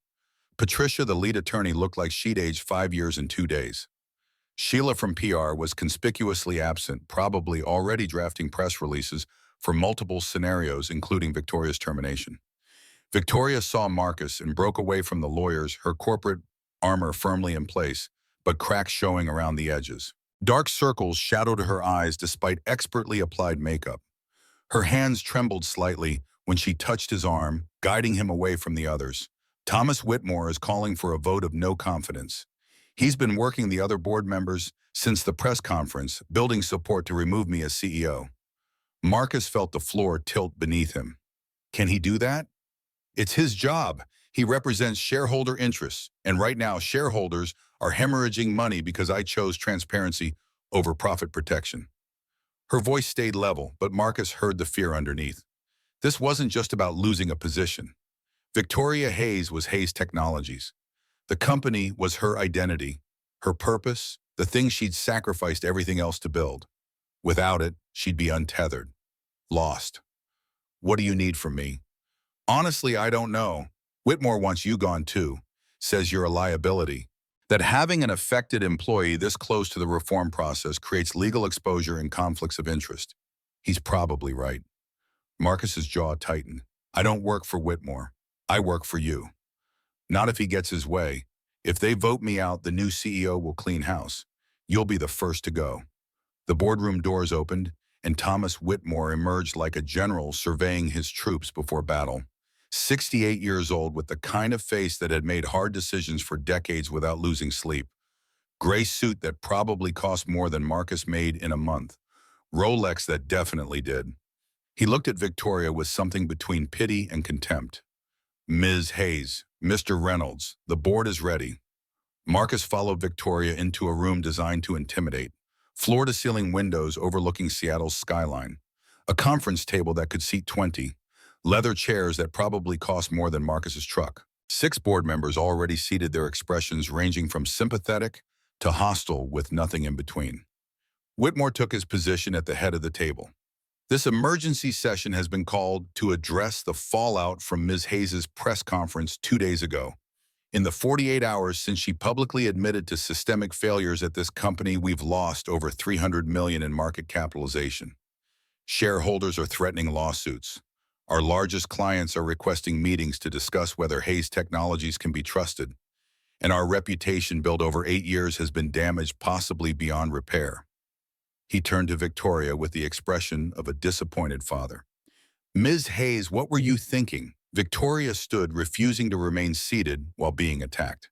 Patricia, the lead attorney, looked like she'd aged 5 years and 2 days. Sheila from PR was conspicuously absent, probably already drafting press releases for multiple scenarios, including Victoria's termination. Victoria saw Marcus and broke away from the lawyers, her corporate armor firmly in place, but cracks showing around the edges. Dark circles shadowed her eyes despite expertly applied makeup. Her hands trembled slightly when she touched his arm, guiding him away from the others. Thomas Whitmore is calling for a vote of no confidence. He's been working the other board members since the press conference, building support to remove me as CEO. Marcus felt the floor tilt beneath him. Can he do that? It's his job. He represents shareholder interests, and right now shareholders are hemorrhaging money because I chose transparency over profit protection. Her voice stayed level, but Marcus heard the fear underneath. This wasn't just about losing a position. Victoria Hayes was Hayes Technologies. The company was her identity, her purpose, the thing she'd sacrificed everything else to build. Without it, she'd be untethered, lost. What do you need from me? Honestly, I don't know. Whitmore wants you gone too, says you're a liability. That having an affected employee this close to the reform process creates legal exposure and conflicts of interest. He's probably right. Marcus's jaw tightened. I don't work for Whitmore. I work for you. Not if he gets his way. If they vote me out, the new CEO will clean house. You'll be the first to go. The boardroom doors opened, and Thomas Whitmore emerged like a general surveying his troops before battle. 68 years old, with the kind of face that had made hard decisions for decades without losing sleep. Gray suit that probably cost more than Marcus made in a month. Rolex that definitely did. He looked at Victoria with something between pity and contempt. Ms. Hayes, Mr. Reynolds, the board is ready. Marcus followed Victoria into a room designed to intimidate. Floor-to-ceiling windows overlooking Seattle's skyline. A conference table that could seat 20. Leather chairs that probably cost more than Marcus's truck. 6 board members already seated, their expressions ranging from sympathetic to hostile with nothing in between. Whitmore took his position at the head of the table. This emergency session has been called to address the fallout from Ms. Hayes' press conference 2 days ago. In the 48 hours since she publicly admitted to systemic failures at this company, we've lost over $300 million in market capitalization. Shareholders are threatening lawsuits. Our largest clients are requesting meetings to discuss whether Hayes Technologies can be trusted. And our reputation built over 8 years has been damaged, possibly beyond repair. He turned to Victoria with the expression of a disappointed father. Ms. Hayes, what were you thinking? Victoria stood, refusing to remain seated while being attacked.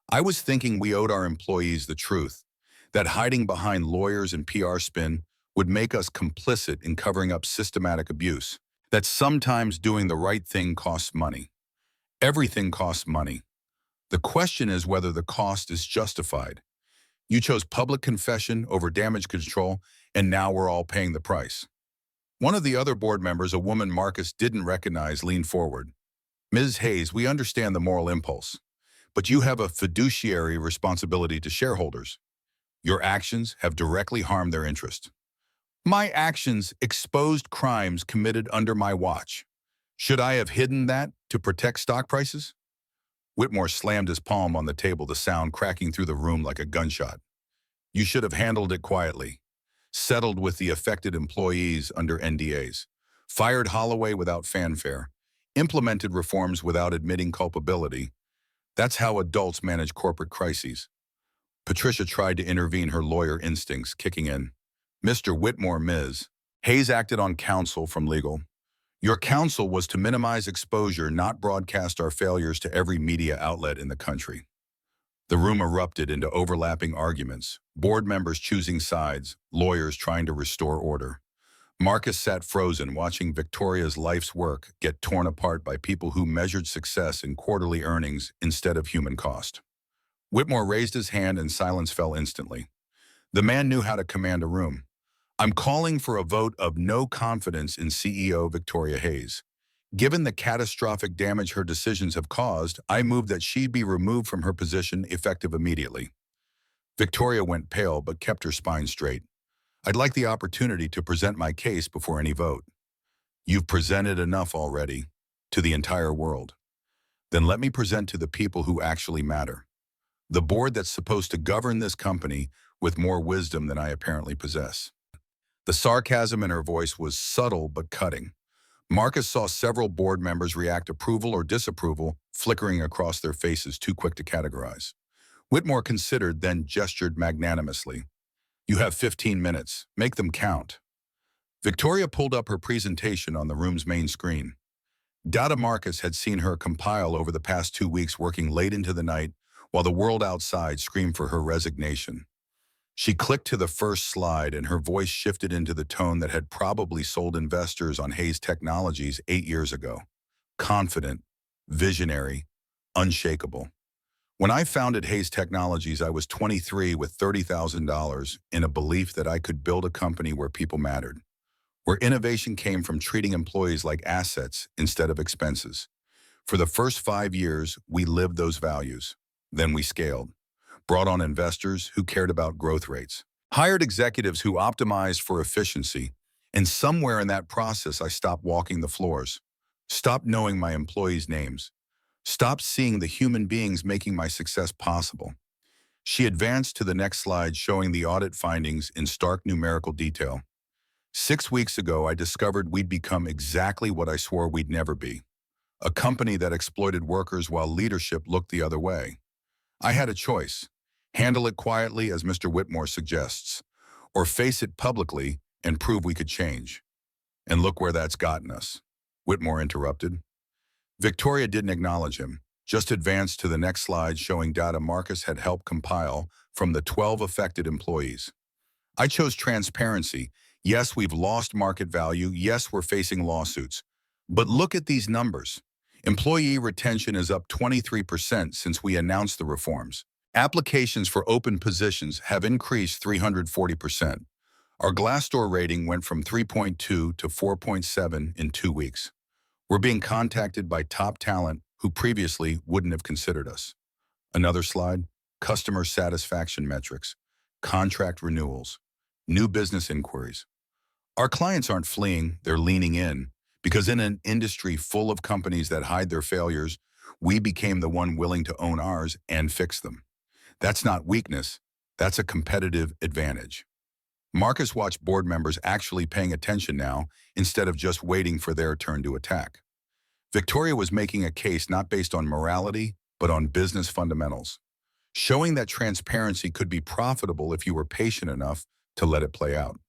I was thinking we owed our employees the truth, that hiding behind lawyers and PR spin would make us complicit in covering up systematic abuse, that sometimes doing the right thing costs money. Everything costs money. The question is whether the cost is justified. You chose public confession over damage control, and now we're all paying the price. One of the other board members, a woman Marcus didn't recognize, leaned forward. Ms. Hayes, we understand the moral impulse, but you have a fiduciary responsibility to shareholders. Your actions have directly harmed their interest. My actions exposed crimes committed under my watch. Should I have hidden that to protect stock prices? Whitmore slammed his palm on the table, the sound cracking through the room like a gunshot. You should have handled it quietly, settled with the affected employees under NDAs, fired Holloway without fanfare, implemented reforms without admitting culpability. That's how adults manage corporate crises. Patricia tried to intervene, her lawyer instincts kicking in. Mr. Whitmore, Ms. Hayes acted on counsel from legal. Your counsel was to minimize exposure, not broadcast our failures to every media outlet in the country. The room erupted into overlapping arguments, board members choosing sides, lawyers trying to restore order. Marcus sat frozen, watching Victoria's life's work get torn apart by people who measured success in quarterly earnings instead of human cost. Whitmore raised his hand and silence fell instantly. The man knew how to command a room. I'm calling for a vote of no confidence in CEO Victoria Hayes. Given the catastrophic damage her decisions have caused, I move that she be removed from her position effective immediately. Victoria went pale but kept her spine straight. I'd like the opportunity to present my case before any vote. You've presented enough already to the entire world. Then let me present to the people who actually matter. The board that's supposed to govern this company with more wisdom than I apparently possess. The sarcasm in her voice was subtle but cutting. Marcus saw several board members react approval or disapproval, flickering across their faces too quick to categorize. Whitmore considered, then gestured magnanimously. You have 15 minutes. Make them count. Victoria pulled up her presentation on the room's main screen. Dada Marcus had seen her compile over the past 2 weeks, working late into the night while the world outside screamed for her resignation. She clicked to the first slide and her voice shifted into the tone that had probably sold investors on Hayes Technologies 8 years ago. Confident, visionary, unshakable. When I founded Hayes Technologies, I was 23 with $30,000 in a belief that I could build a company where people mattered, where innovation came from treating employees like assets instead of expenses. For the first 5 years, we lived those values. Then we scaled, brought on investors who cared about growth rates, hired executives who optimized for efficiency, and somewhere in that process, I stopped walking the floors, stopped knowing my employees' names, stopped seeing the human beings making my success possible. She advanced to the next slide, showing the audit findings in stark numerical detail. 6 weeks ago, I discovered we'd become exactly what I swore we'd never be, a company that exploited workers while leadership looked the other way. I had a choice: handle it quietly, as Mr. Whitmore suggests, or face it publicly and prove we could change. And look where that's gotten us. Whitmore interrupted. Victoria didn't acknowledge him, just advanced to the next slide, showing data Marcus had helped compile from the 12 affected employees. I chose transparency. Yes, we've lost market value. Yes, we're facing lawsuits. But look at these numbers. Employee retention is up 23% since we announced the reforms. Applications for open positions have increased 340%. Our Glassdoor rating went from 3.2 to 4.7 in 2 weeks. We're being contacted by top talent who previously wouldn't have considered us. Another slide: customer satisfaction metrics, contract renewals, new business inquiries. Our clients aren't fleeing, they're leaning in, because in an industry full of companies that hide their failures, we became the one willing to own ours and fix them. That's not weakness, that's a competitive advantage. Marcus watched board members actually paying attention now, instead of just waiting for their turn to attack. Victoria was making a case not based on morality, but on business fundamentals, showing that transparency could be profitable if you were patient enough to let it play out.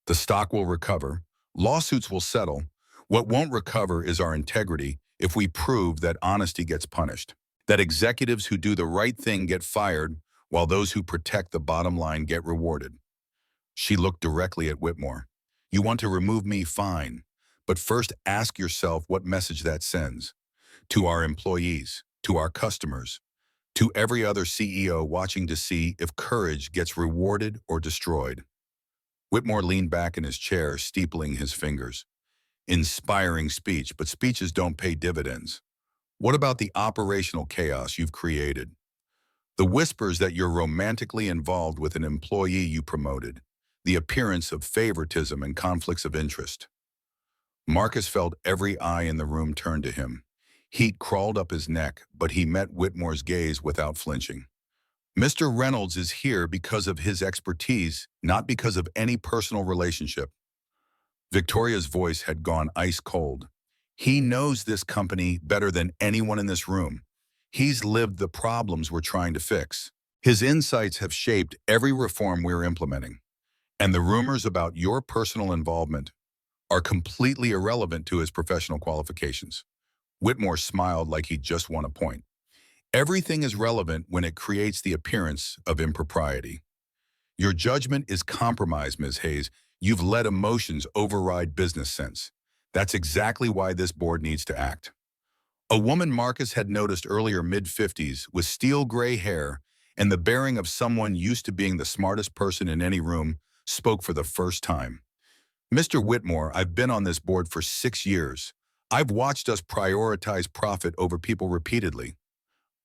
The stock will recover, lawsuits will settle. What won't recover is our integrity if we prove that honesty gets punished, that executives who do the right thing get fired while those who protect the bottom line get rewarded. She looked directly at Whitmore. You want to remove me? Fine. But first ask yourself what message that sends to our employees, to our customers, to every other CEO watching to see if courage gets rewarded or destroyed. Whitmore leaned back in his chair, steepling his fingers. Inspiring speech, but speeches don't pay dividends. What about the operational chaos you've created? The whispers that you're romantically involved with an employee you promoted, the appearance of favoritism and conflicts of interest. Marcus felt every eye in the room turn to him. Heat crawled up his neck, but he met Whitmore's gaze without flinching. Mr. Reynolds is here because of his expertise, not because of any personal relationship. Victoria's voice had gone ice cold. He knows this company better than anyone in this room. He's lived the problems we're trying to fix. His insights have shaped every reform we're implementing. And the rumors about your personal involvement are completely irrelevant to his professional qualifications. Whitmore smiled like he'd just won a point. Everything is relevant when it creates the appearance of impropriety. Your judgment is compromised, Ms. Hayes. You've let emotions override business sense. That's exactly why this board needs to act. A woman Marcus had noticed earlier, mid-50s, with steel gray hair and the bearing of someone used to being the smartest person in any room, spoke for the first time. Mr. Whitmore, I've been on this board for 6 years. I've watched us prioritize profit over people repeatedly.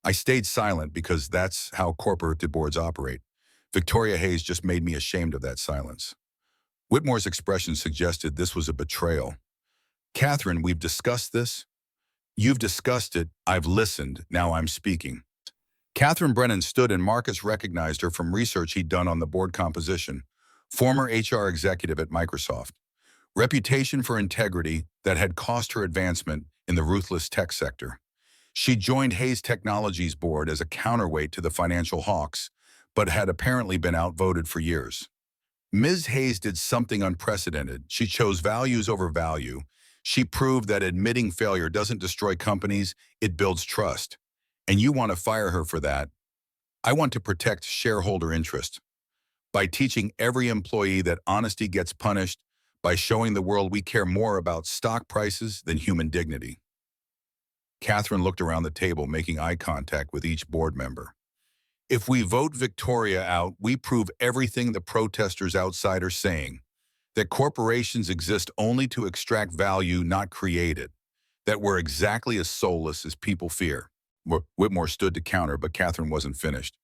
I stayed silent because that's how corporate boards operate. Victoria Hayes just made me ashamed of that silence. Whitmore's expression suggested this was a betrayal. Catherine, we've discussed this. You've discussed it. I've listened. Now I'm speaking. Catherine Brennan stood and Marcus recognized her from research he'd done on the board composition. Former HR executive at Microsoft. Reputation for integrity that had cost her advancement in the ruthless tech sector. She joined Hayes Technologies board as a counterweight to the financial hawks, but had apparently been outvoted for years. Ms. Hayes did something unprecedented. She chose values over value. She proved that admitting failure doesn't destroy companies, it builds trust. And you want to fire her for that. I want to protect shareholder interest. By teaching every employee that honesty gets punished, by showing the world we care more about stock prices than human dignity. Catherine looked around the table, making eye contact with each board member. If we vote Victoria out, we prove everything the protesters outside are saying, that corporations exist only to extract value, not create it, that we're exactly as soulless as people fear. Whitmore stood to counter, but Catherine wasn't finished.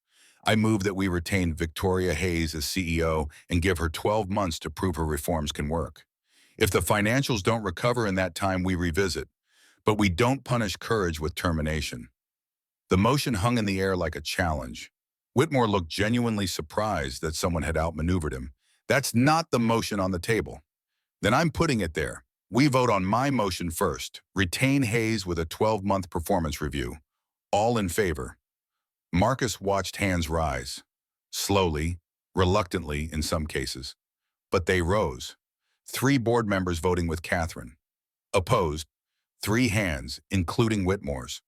I move that we retain Victoria Hayes as CEO and give her 12 months to prove her reforms can work. If the financials don't recover in that time, we revisit, but we don't punish courage with termination. The motion hung in the air like a challenge. Whitmore looked genuinely surprised that someone had outmaneuvered him. That's not the motion on the table. Then I'm putting it there. We vote on my motion first. Retain Hayes with a 12-month performance review. All in favor. Marcus watched hands rise. Slowly, reluctantly in some cases. But they rose. 3 board members voting with Catherine. Opposed, 3 hands, including Whitmore's.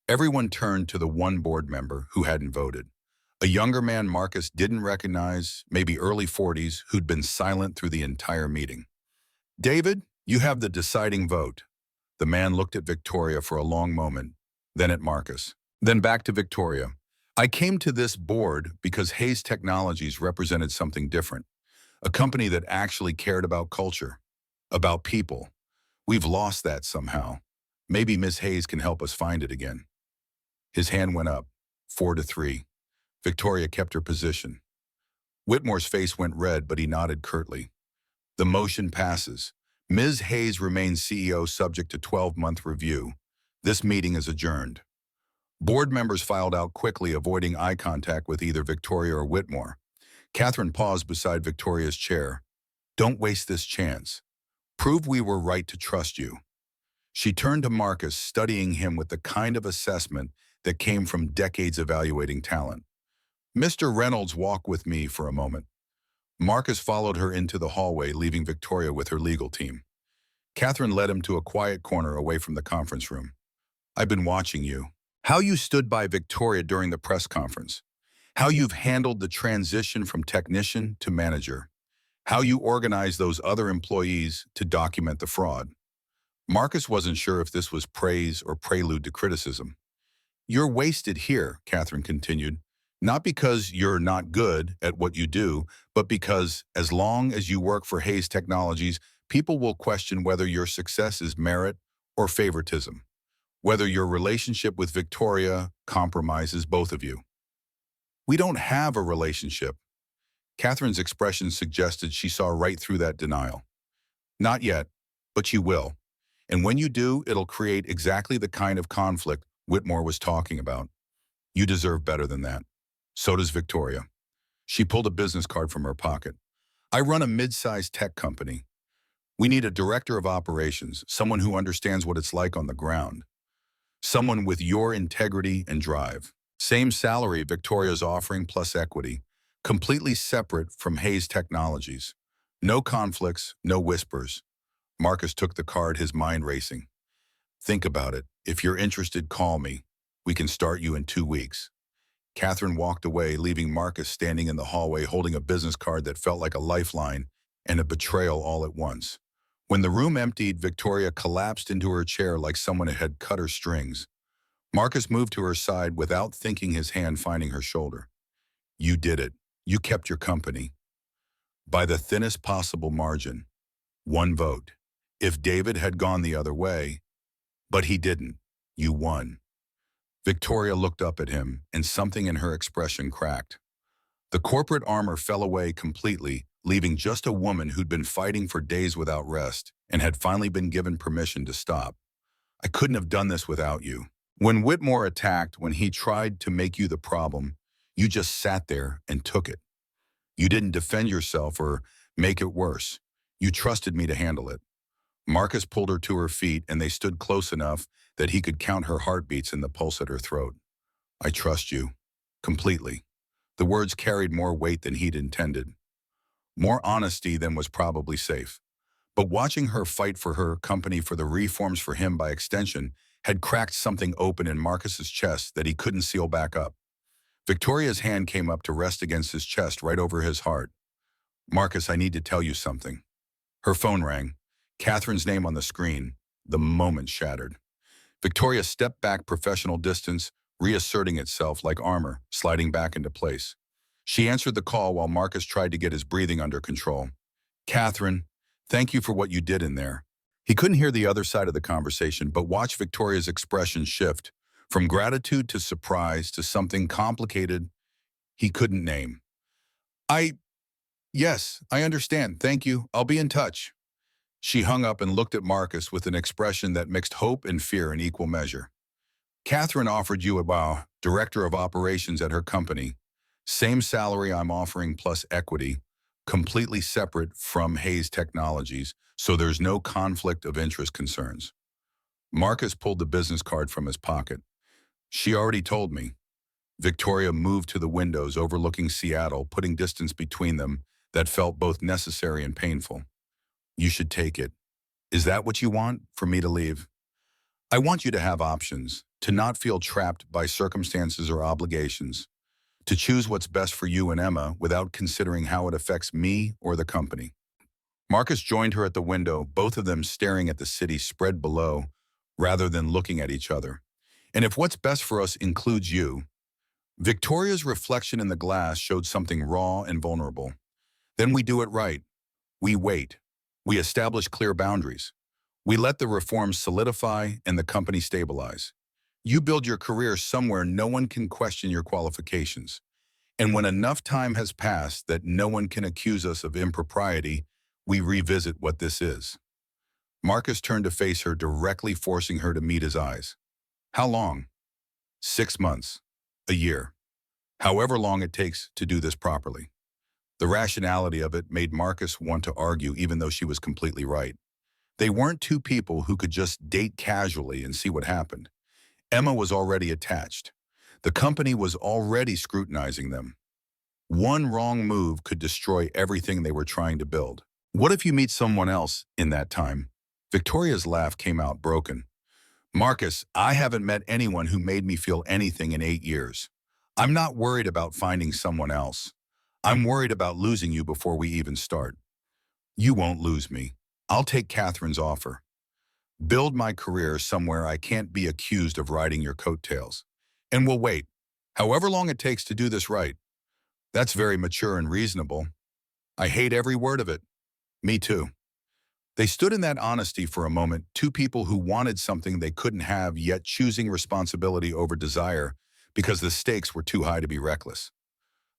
Everyone turned to the one board member who hadn't voted. A younger man Marcus didn't recognize, maybe early 40s, who'd been silent through the entire meeting. David, you have the deciding vote. The man looked at Victoria for a long moment, then at Marcus, then back to Victoria. I came to this board because Hayes Technologies represented something different. A company that actually cared about culture, about people. We've lost that somehow. Maybe Ms. Hayes can help us find it again. His hand went up, 4-3. Victoria kept her position. Whitmore's face went red, but he nodded curtly. The motion passes. Ms. Hayes remains CEO subject to 12-month review. This meeting is adjourned. Board members filed out quickly, avoiding eye contact with either Victoria or Whitmore. Catherine paused beside Victoria's chair. Don't waste this chance. Prove we were right to trust you. She turned to Marcus, studying him with the kind of assessment that came from decades evaluating talent. Mr. Reynolds, walk with me for a moment. Marcus followed her into the hallway, leaving Victoria with her legal team. Catherine led him to a quiet corner away from the conference room. I've been watching you. How you stood by Victoria during the press conference. How you've handled the transition from technician to manager. How you organized those other employees to document the fraud. Marcus wasn't sure if this was praise or prelude to criticism. You're wasted here, Catherine continued. Not because you're not good at what you do, but because as long as you work for Hayes Technologies, people will question whether your success is merit or favoritism, whether your relationship with Victoria compromises both of you. We don't have a relationship. Catherine's expression suggested she saw right through that denial. Not yet, but you will. And when you do, it'll create exactly the kind of conflict Whitmore was talking about. You deserve better than that. So does Victoria. She pulled a business card from her pocket. I run a mid-sized tech company. We need a director of operations, someone who understands what it's like on the ground. Someone with your integrity and drive. Same salary Victoria's offering plus equity. Completely separate from Hayes Technologies. No conflicts, no whispers. Marcus took the card, his mind racing. Think about it. If you're interested, call me. We can start you in 2 weeks. Catherine walked away, leaving Marcus standing in the hallway holding a business card that felt like a lifeline and a betrayal all at once. When the room emptied, Victoria collapsed into her chair like someone had cut her strings. Marcus moved to her side without thinking, his hand finding her shoulder. You did it. You kept your company. by the thinnest possible margin, 1 vote. If David had gone the other way, but he didn't, you won. Victoria looked up at him, and something in her expression cracked. The corporate armor fell away completely, leaving just a woman who'd been fighting for days without rest and had finally been given permission to stop. I couldn't have done this without you. When Whitmore attacked, when he tried to make you the problem, you just sat there and took it. You didn't defend yourself or make it worse. You trusted me to handle it. Marcus pulled her to her feet, and they stood close enough that he could count her heartbeats and the pulse at her throat. I trust you. Completely. The words carried more weight than he'd intended. More honesty than was probably safe. But watching her fight for her company, for the reforms, for him by extension, had cracked something open in Marcus's chest that he couldn't seal back up. Victoria's hand came up to rest against his chest right over his heart. Marcus, I need to tell you something. Her phone rang. Catherine's name on the screen. The moment shattered. Victoria stepped back, professional distance, reasserting itself like armor, sliding back into place. She answered the call while Marcus tried to get his breathing under control. Catherine, thank you for what you did in there. He couldn't hear the other side of the conversation, but watched Victoria's expression shift from gratitude to surprise to something complicated he couldn't name. Yes, I understand. Thank you. I'll be in touch. She hung up and looked at Marcus with an expression that mixed hope and fear in equal measure. Catherine offered you a director of operations at her company. Same salary I'm offering plus equity, completely separate from Hayes Technologies, so there's no conflict of interest concerns. Marcus pulled the business card from his pocket. She already told me. Victoria moved to the windows overlooking Seattle, putting distance between them that felt both necessary and painful. You should take it. Is that what you want, for me to leave? I want you to have options, to not feel trapped by circumstances or obligations, to choose what's best for you and Emma without considering how it affects me or the company. Marcus joined her at the window, both of them staring at the city spread below, rather than looking at each other. And if what's best for us includes you, Victoria's reflection in the glass showed something raw and vulnerable. Then we do it right. We wait. We establish clear boundaries. We let the reforms solidify and the company stabilize. You build your career somewhere no one can question your qualifications. And when enough time has passed that no one can accuse us of impropriety, we revisit what this is. Marcus turned to face her directly, forcing her to meet his eyes. How long? 6 months. A year. However long it takes to do this properly. The rationality of it made Marcus want to argue, even though she was completely right. They weren't two people who could just date casually and see what happened. Emma was already attached. The company was already scrutinizing them. One wrong move could destroy everything they were trying to build. What if you meet someone else in that time? Victoria's laugh came out broken. Marcus, I haven't met anyone who made me feel anything in 8 years. I'm not worried about finding someone else. I'm worried about losing you before we even start. You won't lose me. I'll take Catherine's offer. Build my career somewhere I can't be accused of riding your coattails. And we'll wait, however long it takes to do this right. That's very mature and reasonable. I hate every word of it. Me too. They stood in that honesty for a moment, two people who wanted something they couldn't have, yet choosing responsibility over desire because the stakes were too high to be reckless.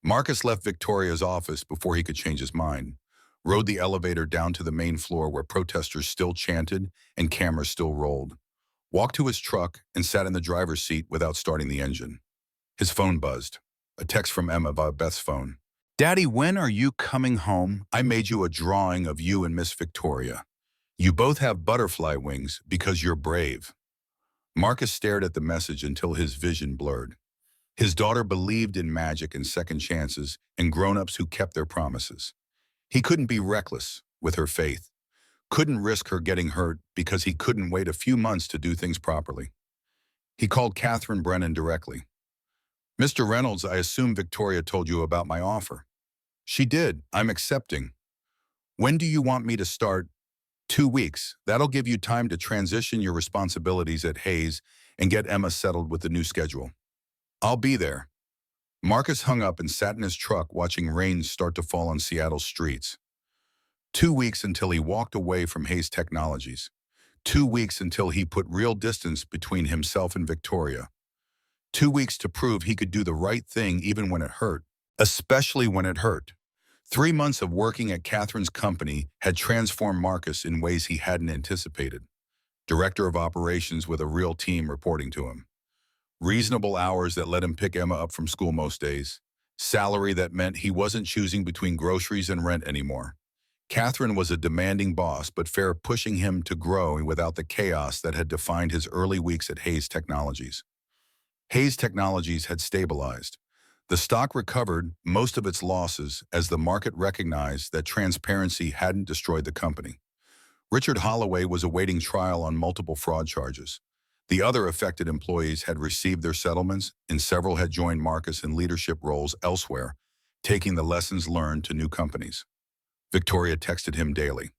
Marcus left Victoria's office before he could change his mind, rode the elevator down to the main floor where protesters still chanted and cameras still rolled, walked to his truck and sat in the driver's seat without starting the engine. His phone buzzed. A text from Emma via Beth's phone. Daddy, when are you coming home? I made you a drawing of you and Miss Victoria. You both have butterfly wings because you're brave. Marcus stared at the message until his vision blurred. His daughter believed in magic and second chances and grown-ups who kept their promises. He couldn't be reckless with her faith, couldn't risk her getting hurt because he couldn't wait a few months to do things properly. He called Catherine Brennan directly. Mr. Reynolds, I assume Victoria told you about my offer. She did. I'm accepting. When do you want me to start? 2 weeks. That'll give you time to transition your responsibilities at Hayes and get Emma settled with the new schedule. I'll be there. Marcus hung up and sat in his truck watching rain start to fall on Seattle's streets. 2 weeks until he walked away from Hayes Technologies. 2 weeks until he put real distance between himself and Victoria. 2 weeks to prove he could do the right thing even when it hurt, especially when it hurt. 3 months of working at Catherine's company had transformed Marcus in ways he hadn't anticipated. Director of operations with a real team reporting to him. Reasonable hours that let him pick Emma up from school most days. Salary that meant he wasn't choosing between groceries and rent anymore. Catherine was a demanding boss, but fair, pushing him to grow without the chaos that had defined his early weeks at Hayes Technologies. Hayes Technologies had stabilized. The stock recovered most of its losses as the market recognized that transparency hadn't destroyed the company. Richard Holloway was awaiting trial on multiple fraud charges. The other affected employees had received their settlements, and several had joined Marcus in leadership roles elsewhere, taking the lessons learned to new companies. Victoria texted him daily.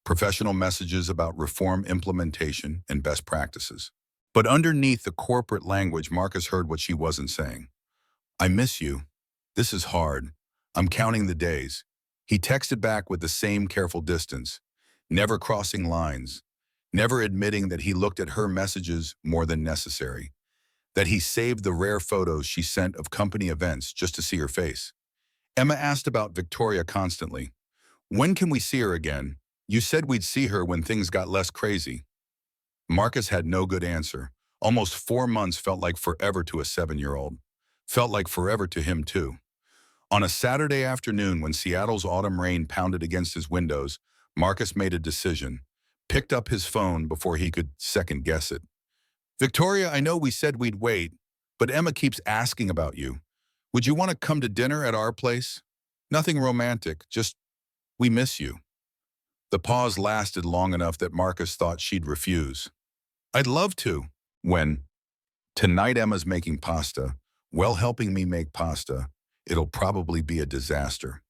Professional messages about reform implementation and best practices. But underneath the corporate language, Marcus heard what she wasn't saying. I miss you. This is hard. I'm counting the days. He texted back with the same careful distance, never crossing lines, never admitting that he looked at her messages more than necessary, that he saved the rare photos she sent of company events just to see her face. Emma asked about Victoria constantly. When can we see her again? You said we'd see her when things got less crazy. Marcus had no good answer. Almost 4 months felt like forever to a 7-year-old. Felt like forever to him too. On a Saturday afternoon when Seattle's autumn rain pounded against his windows, Marcus made a decision, picked up his phone before he could second-guess it. Victoria, I know we said we'd wait, but Emma keeps asking about you. Would you want to come to dinner at our place? Nothing romantic, just we miss you. The pause lasted long enough that Marcus thought she'd refuse. I'd love to. When? Tonight Emma's making pasta. Well, helping me make pasta. It'll probably be a disaster.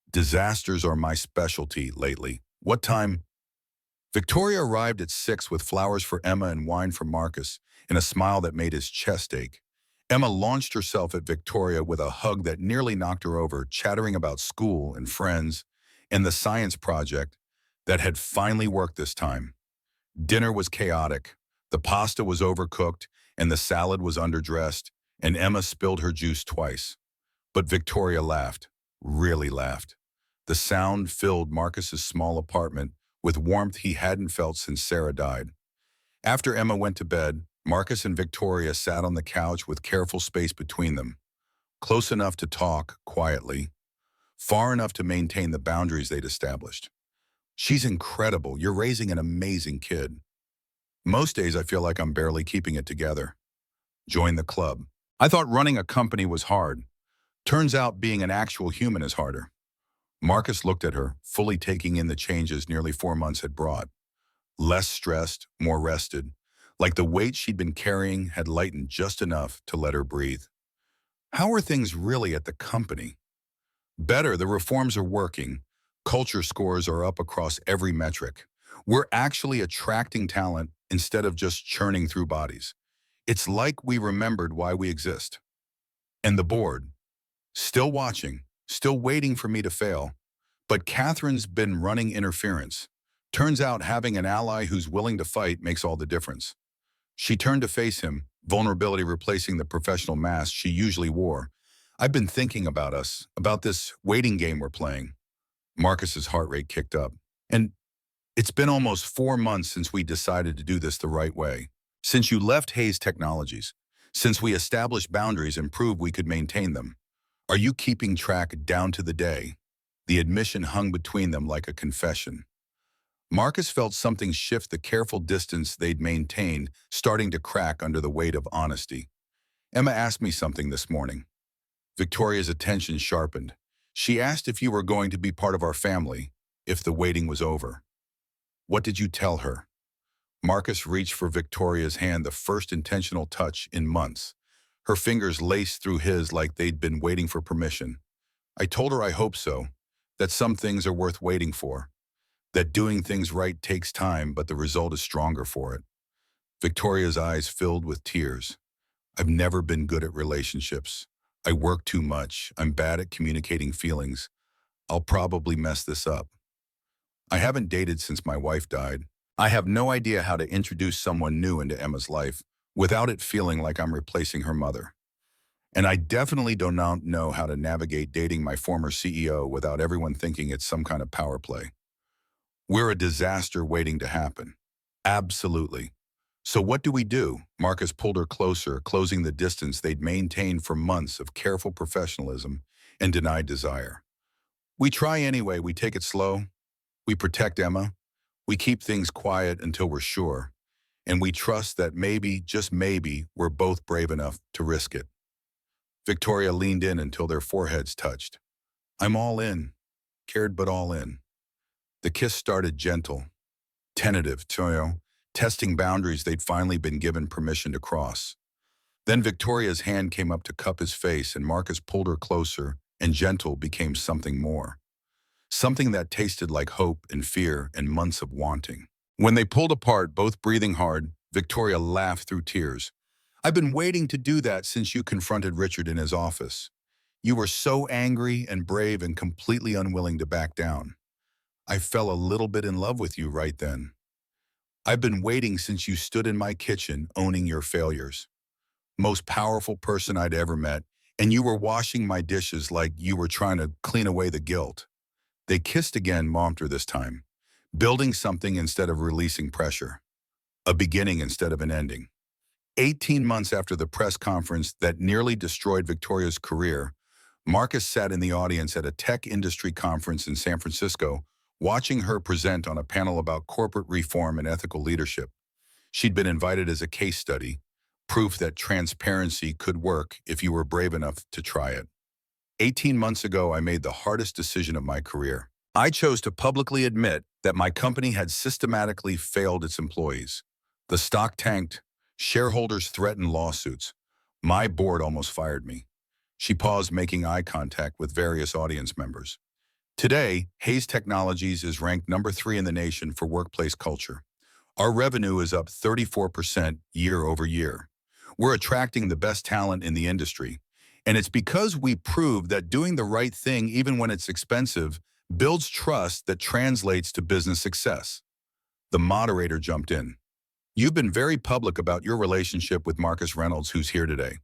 Disasters are my specialty lately. What time? Victoria arrived at 6 with flowers for Emma and wine for Marcus, and a smile that made his chest ache. Emma launched herself at Victoria with a hug that nearly knocked her over, chattering about school and friends and the science project that had finally worked this time. Dinner was chaotic. The pasta was overcooked, and the salad was underdressed, and Emma spilled her juice twice. But Victoria laughed, really laughed. The sound filled Marcus's small apartment with warmth he hadn't felt since Sarah died. After Emma went to bed, Marcus and Victoria sat on the couch with careful space between them, close enough to talk quietly, far enough to maintain the boundaries they'd established. She's incredible. You're raising an amazing kid. Most days I feel like I'm barely keeping it together. Join the club. I thought running a company was hard. Turns out being an actual human is harder. Marcus looked at her, fully taking in the changes nearly 4 months had brought. Less stressed, more rested, like the weight she'd been carrying had lightened just enough to let her breathe. How are things really at the company? Better, the reforms are working. Culture scores are up across every metric. We're actually attracting talent instead of just churning through bodies. It's like we remembered why we exist. And the board, still watching, still waiting for me to fail. But Catherine's been running interference. Turns out having an ally who's willing to fight makes all the difference. She turned to face him, vulnerability replacing the professional mask she usually wore. I've been thinking about us, about this waiting game we're playing. Marcus's heart rate kicked up. And it's been almost 4 months since we decided to do this the right way. Since you left Hayes Technologies. Since we established boundaries and proved we could maintain them. Are you keeping track down to the day? The admission hung between them like a confession. Marcus felt something shift, the careful distance they'd maintained, starting to crack under the weight of honesty. Emma asked me something this morning. Victoria's attention sharpened. She asked if you were going to be part of our family, if the waiting was over. What did you tell her? Marcus reached for Victoria's hand, the first intentional touch in months. Her fingers laced through his like they'd been waiting for permission. I told her I hope so, that some things are worth waiting for, that doing things right takes time, but the result is stronger for it. Victoria's eyes filled with tears. I've never been good at relationships. I work too much. I'm bad at communicating feelings. I'll probably mess this up. I haven't dated since my wife died. I have no idea how to introduce someone new into Emma's life without it feeling like I'm replacing her mother. And I definitely do not know how to navigate dating my former CEO without everyone thinking it's some kind of power play. We're a disaster waiting to happen. Absolutely. So what do we do? Marcus pulled her closer, closing the distance they'd maintained for months of careful professionalism and denied desire. We try anyway. We take it slow. We protect Emma. We keep things quiet until we're sure. And we trust that maybe, just maybe, we're both brave enough to risk it. Victoria leaned in until their foreheads touched. I'm all in, cared but all in. The kiss started gentle, tentative, testing boundaries they'd finally been given permission to cross. Then Victoria's hand came up to cup his face and Marcus pulled her closer, and gentle became something more. Something that tasted like hope and fear and months of wanting. When they pulled apart, both breathing hard, Victoria laughed through tears. I've been waiting to do that since you confronted Richard in his office. You were so angry and brave and completely unwilling to back down. I fell a little bit in love with you right then. I've been waiting since you stood in my kitchen owning your failures. Most powerful person I'd ever met, and you were washing my dishes like you were trying to clean away the guilt. They kissed again, mommed this time, building something instead of releasing pressure, a beginning instead of an ending. 18 months after the press conference that nearly destroyed Victoria's career, Marcus sat in the audience at a tech industry conference in San Francisco, watching her present on a panel about corporate reform and ethical leadership. She'd been invited as a case study, proof that transparency could work if you were brave enough to try it. 18 months ago, I made the hardest decision of my career. I chose to publicly admit that my company had systematically failed its employees. The stock tanked, shareholders threatened lawsuits. My board almost fired me. She paused, making eye contact with various audience members. Today, Hayes Technologies is ranked number 3 in the nation for workplace culture. Our revenue is up 34% year over year. We're attracting the best talent in the industry. And it's because we proved that doing the right thing, even when it's expensive, builds trust that translates to business success. The moderator jumped in. You've been very public about your relationship with Marcus Reynolds, who's here today.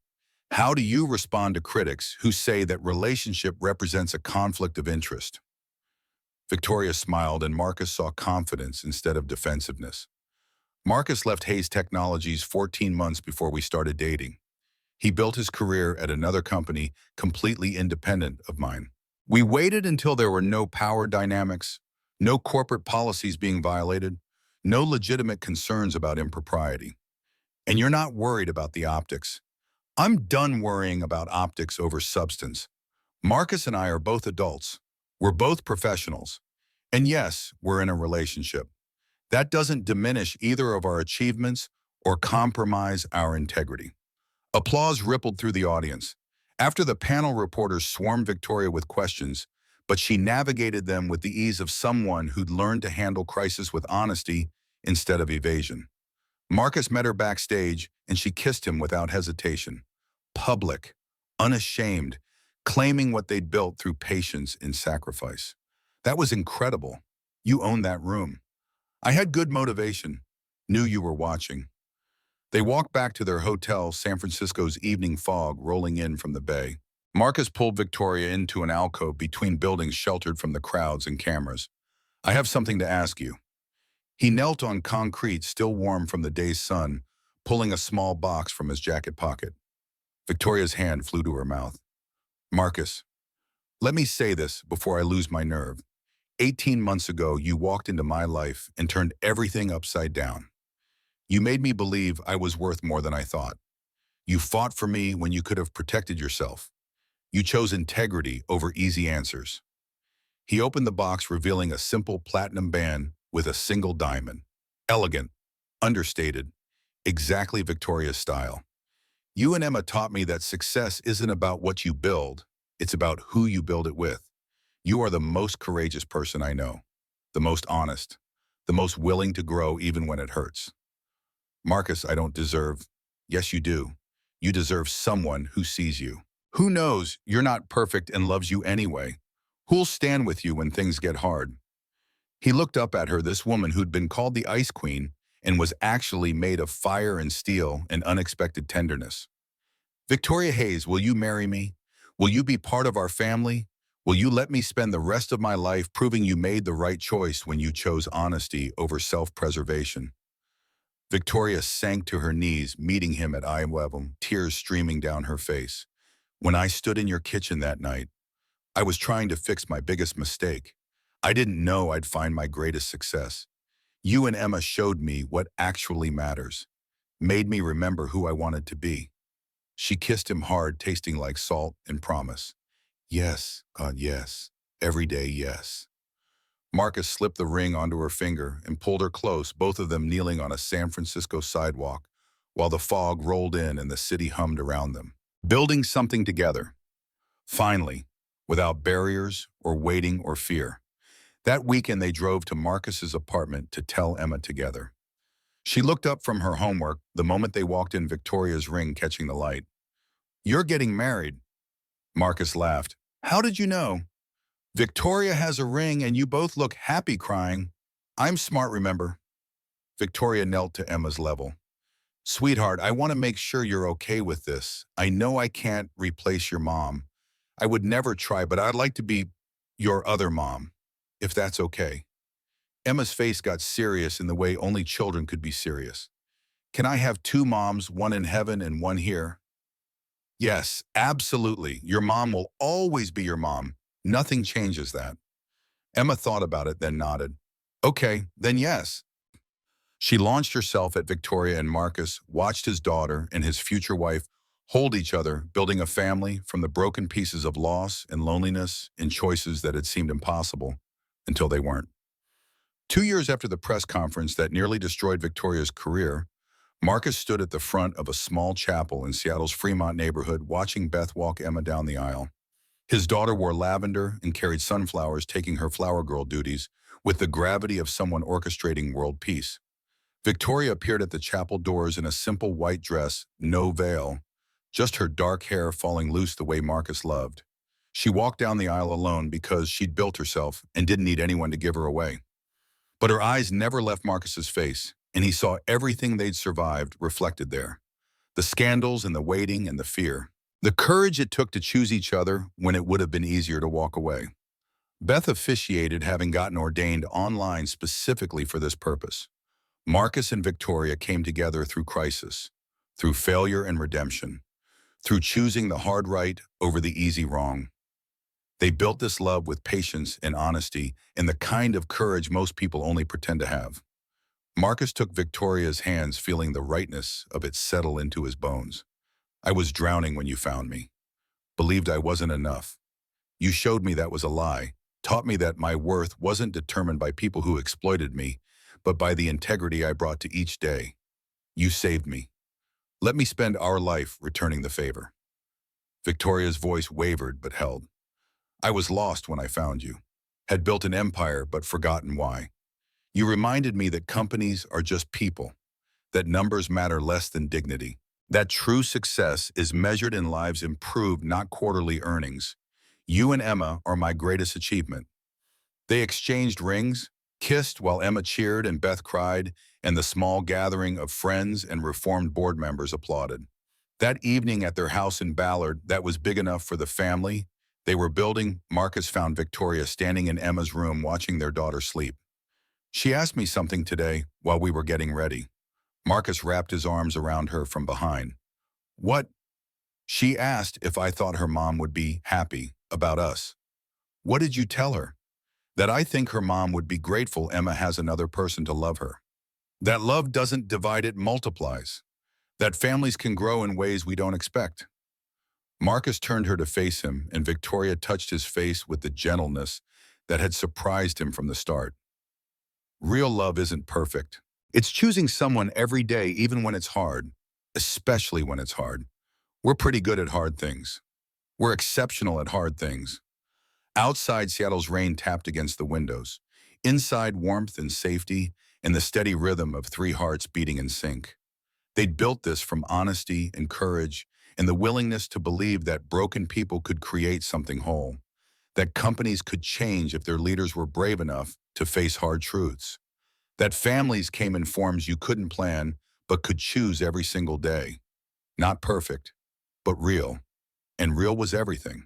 How do you respond to critics who say that relationship represents a conflict of interest? Victoria smiled and Marcus saw confidence instead of defensiveness. Marcus left Hayes Technologies 14 months before we started dating. He built his career at another company completely independent of mine. We waited until there were no power dynamics, no corporate policies being violated, no legitimate concerns about impropriety. And you're not worried about the optics. I'm done worrying about optics over substance. Marcus and I are both adults. We're both professionals. And yes, we're in a relationship. That doesn't diminish either of our achievements or compromise our integrity. Applause rippled through the audience. After the panel, reporters swarmed Victoria with questions, but she navigated them with the ease of someone who'd learned to handle crisis with honesty instead of evasion. Marcus met her backstage, and she kissed him without hesitation. Public, unashamed, claiming what they'd built through patience and sacrifice. That was incredible. You owned that room. I had good motivation, knew you were watching. They walked back to their hotel, San Francisco's evening fog rolling in from the bay. Marcus pulled Victoria into an alcove between buildings sheltered from the crowds and cameras. I have something to ask you. He knelt on concrete, still warm from the day's sun, pulling a small box from his jacket pocket. Victoria's hand flew to her mouth. Marcus, let me say this before I lose my nerve. 18 months ago, you walked into my life and turned everything upside down. You made me believe I was worth more than I thought. You fought for me when you could have protected yourself. You chose integrity over easy answers. He opened the box, revealing a simple platinum band with a single diamond. Elegant, understated, exactly Victoria's style. You and Emma taught me that success isn't about what you build, it's about who you build it with. You are the most courageous person I know, the most honest, the most willing to grow even when it hurts. Marcus, I don't deserve. Yes, you do. You deserve someone who sees you. Who knows you're not perfect and loves you anyway? Who'll stand with you when things get hard? He looked up at her, this woman who'd been called the Ice Queen and was actually made of fire and steel and unexpected tenderness. Victoria Hayes, will you marry me? Will you be part of our family? Will you let me spend the rest of my life proving you made the right choice when you chose honesty over self-preservation? Victoria sank to her knees, meeting him at eye level, tears streaming down her face. When I stood in your kitchen that night, I was trying to fix my biggest mistake. I didn't know I'd find my greatest success. You and Emma showed me what actually matters, made me remember who I wanted to be. She kissed him hard, tasting like salt, and promise. Yes, God, yes. Every day, yes. Marcus slipped the ring onto her finger and pulled her close, both of them kneeling on a San Francisco sidewalk, while the fog rolled in and the city hummed around them. Building something together. Finally, without barriers or waiting or fear. That weekend they drove to Marcus's apartment to tell Emma together. She looked up from her homework the moment they walked in, Victoria's ring catching the light. You're getting married. Marcus laughed. How did you know? Victoria has a ring and you both look happy crying. I'm smart, remember? Victoria knelt to Emma's level. Sweetheart, I want to make sure you're okay with this. I know I can't replace your mom. I would never try, but I'd like to be your other mom, if that's okay. Emma's face got serious in the way only children could be serious. Can I have two moms, one in heaven and one here? Yes, absolutely. Your mom will always be your mom. Nothing changes that. Emma thought about it, then nodded. Okay, then yes. She launched herself at Victoria, and Marcus watched his daughter and his future wife hold each other, building a family from the broken pieces of loss and loneliness and choices that had seemed impossible until they weren't. 2 years after the press conference that nearly destroyed Victoria's career, Marcus stood at the front of a small chapel in Seattle's Fremont neighborhood watching Beth walk Emma down the aisle. His daughter wore lavender and carried sunflowers, taking her flower girl duties with the gravity of someone orchestrating world peace. Victoria appeared at the chapel doors in a simple white dress, no veil, just her dark hair falling loose the way Marcus loved. She walked down the aisle alone because she'd built herself and didn't need anyone to give her away. But her eyes never left Marcus's face, and he saw everything they'd survived reflected there. The scandals and the waiting and the fear. The courage it took to choose each other when it would have been easier to walk away. Beth officiated, having gotten ordained online specifically for this purpose. Marcus and Victoria came together through crisis, through failure and redemption, through choosing the hard right over the easy wrong. They built this love with patience and honesty and the kind of courage most people only pretend to have. Marcus took Victoria's hands, feeling the rightness of it settle into his bones. I was drowning when you found me. Believed I wasn't enough. You showed me that was a lie, taught me that my worth wasn't determined by people who exploited me, but by the integrity I brought to each day. You saved me. Let me spend our life returning the favor. Victoria's voice wavered but held. I was lost when I found you. Had built an empire but forgotten why. You reminded me that companies are just people, that numbers matter less than dignity, that true success is measured in lives improved, not quarterly earnings. You and Emma are my greatest achievement. They exchanged rings, kissed while Emma cheered and Beth cried, and the small gathering of friends and reformed board members applauded. That evening at their house in Ballard that was big enough for the family they were building, Marcus found Victoria standing in Emma's room watching their daughter sleep. She asked me something today while we were getting ready. Marcus wrapped his arms around her from behind. What? She asked if I thought her mom would be happy about us. What did you tell her? That I think her mom would be grateful Emma has another person to love her. That love doesn't divide, it multiplies. That families can grow in ways we don't expect. Marcus turned her to face him, and Victoria touched his face with the gentleness that had surprised him from the start. Real love isn't perfect. It's choosing someone every day, even when it's hard, especially when it's hard. We're pretty good at hard things. We're exceptional at hard things. Outside, Seattle's rain tapped against the windows. Inside, warmth and safety and the steady rhythm of three hearts beating in sync. They'd built this from honesty and courage, and the willingness to believe that broken people could create something whole, that companies could change if their leaders were brave enough to face hard truths, that families came in forms you couldn't plan but could choose every single day. Not perfect, but real. And real was everything.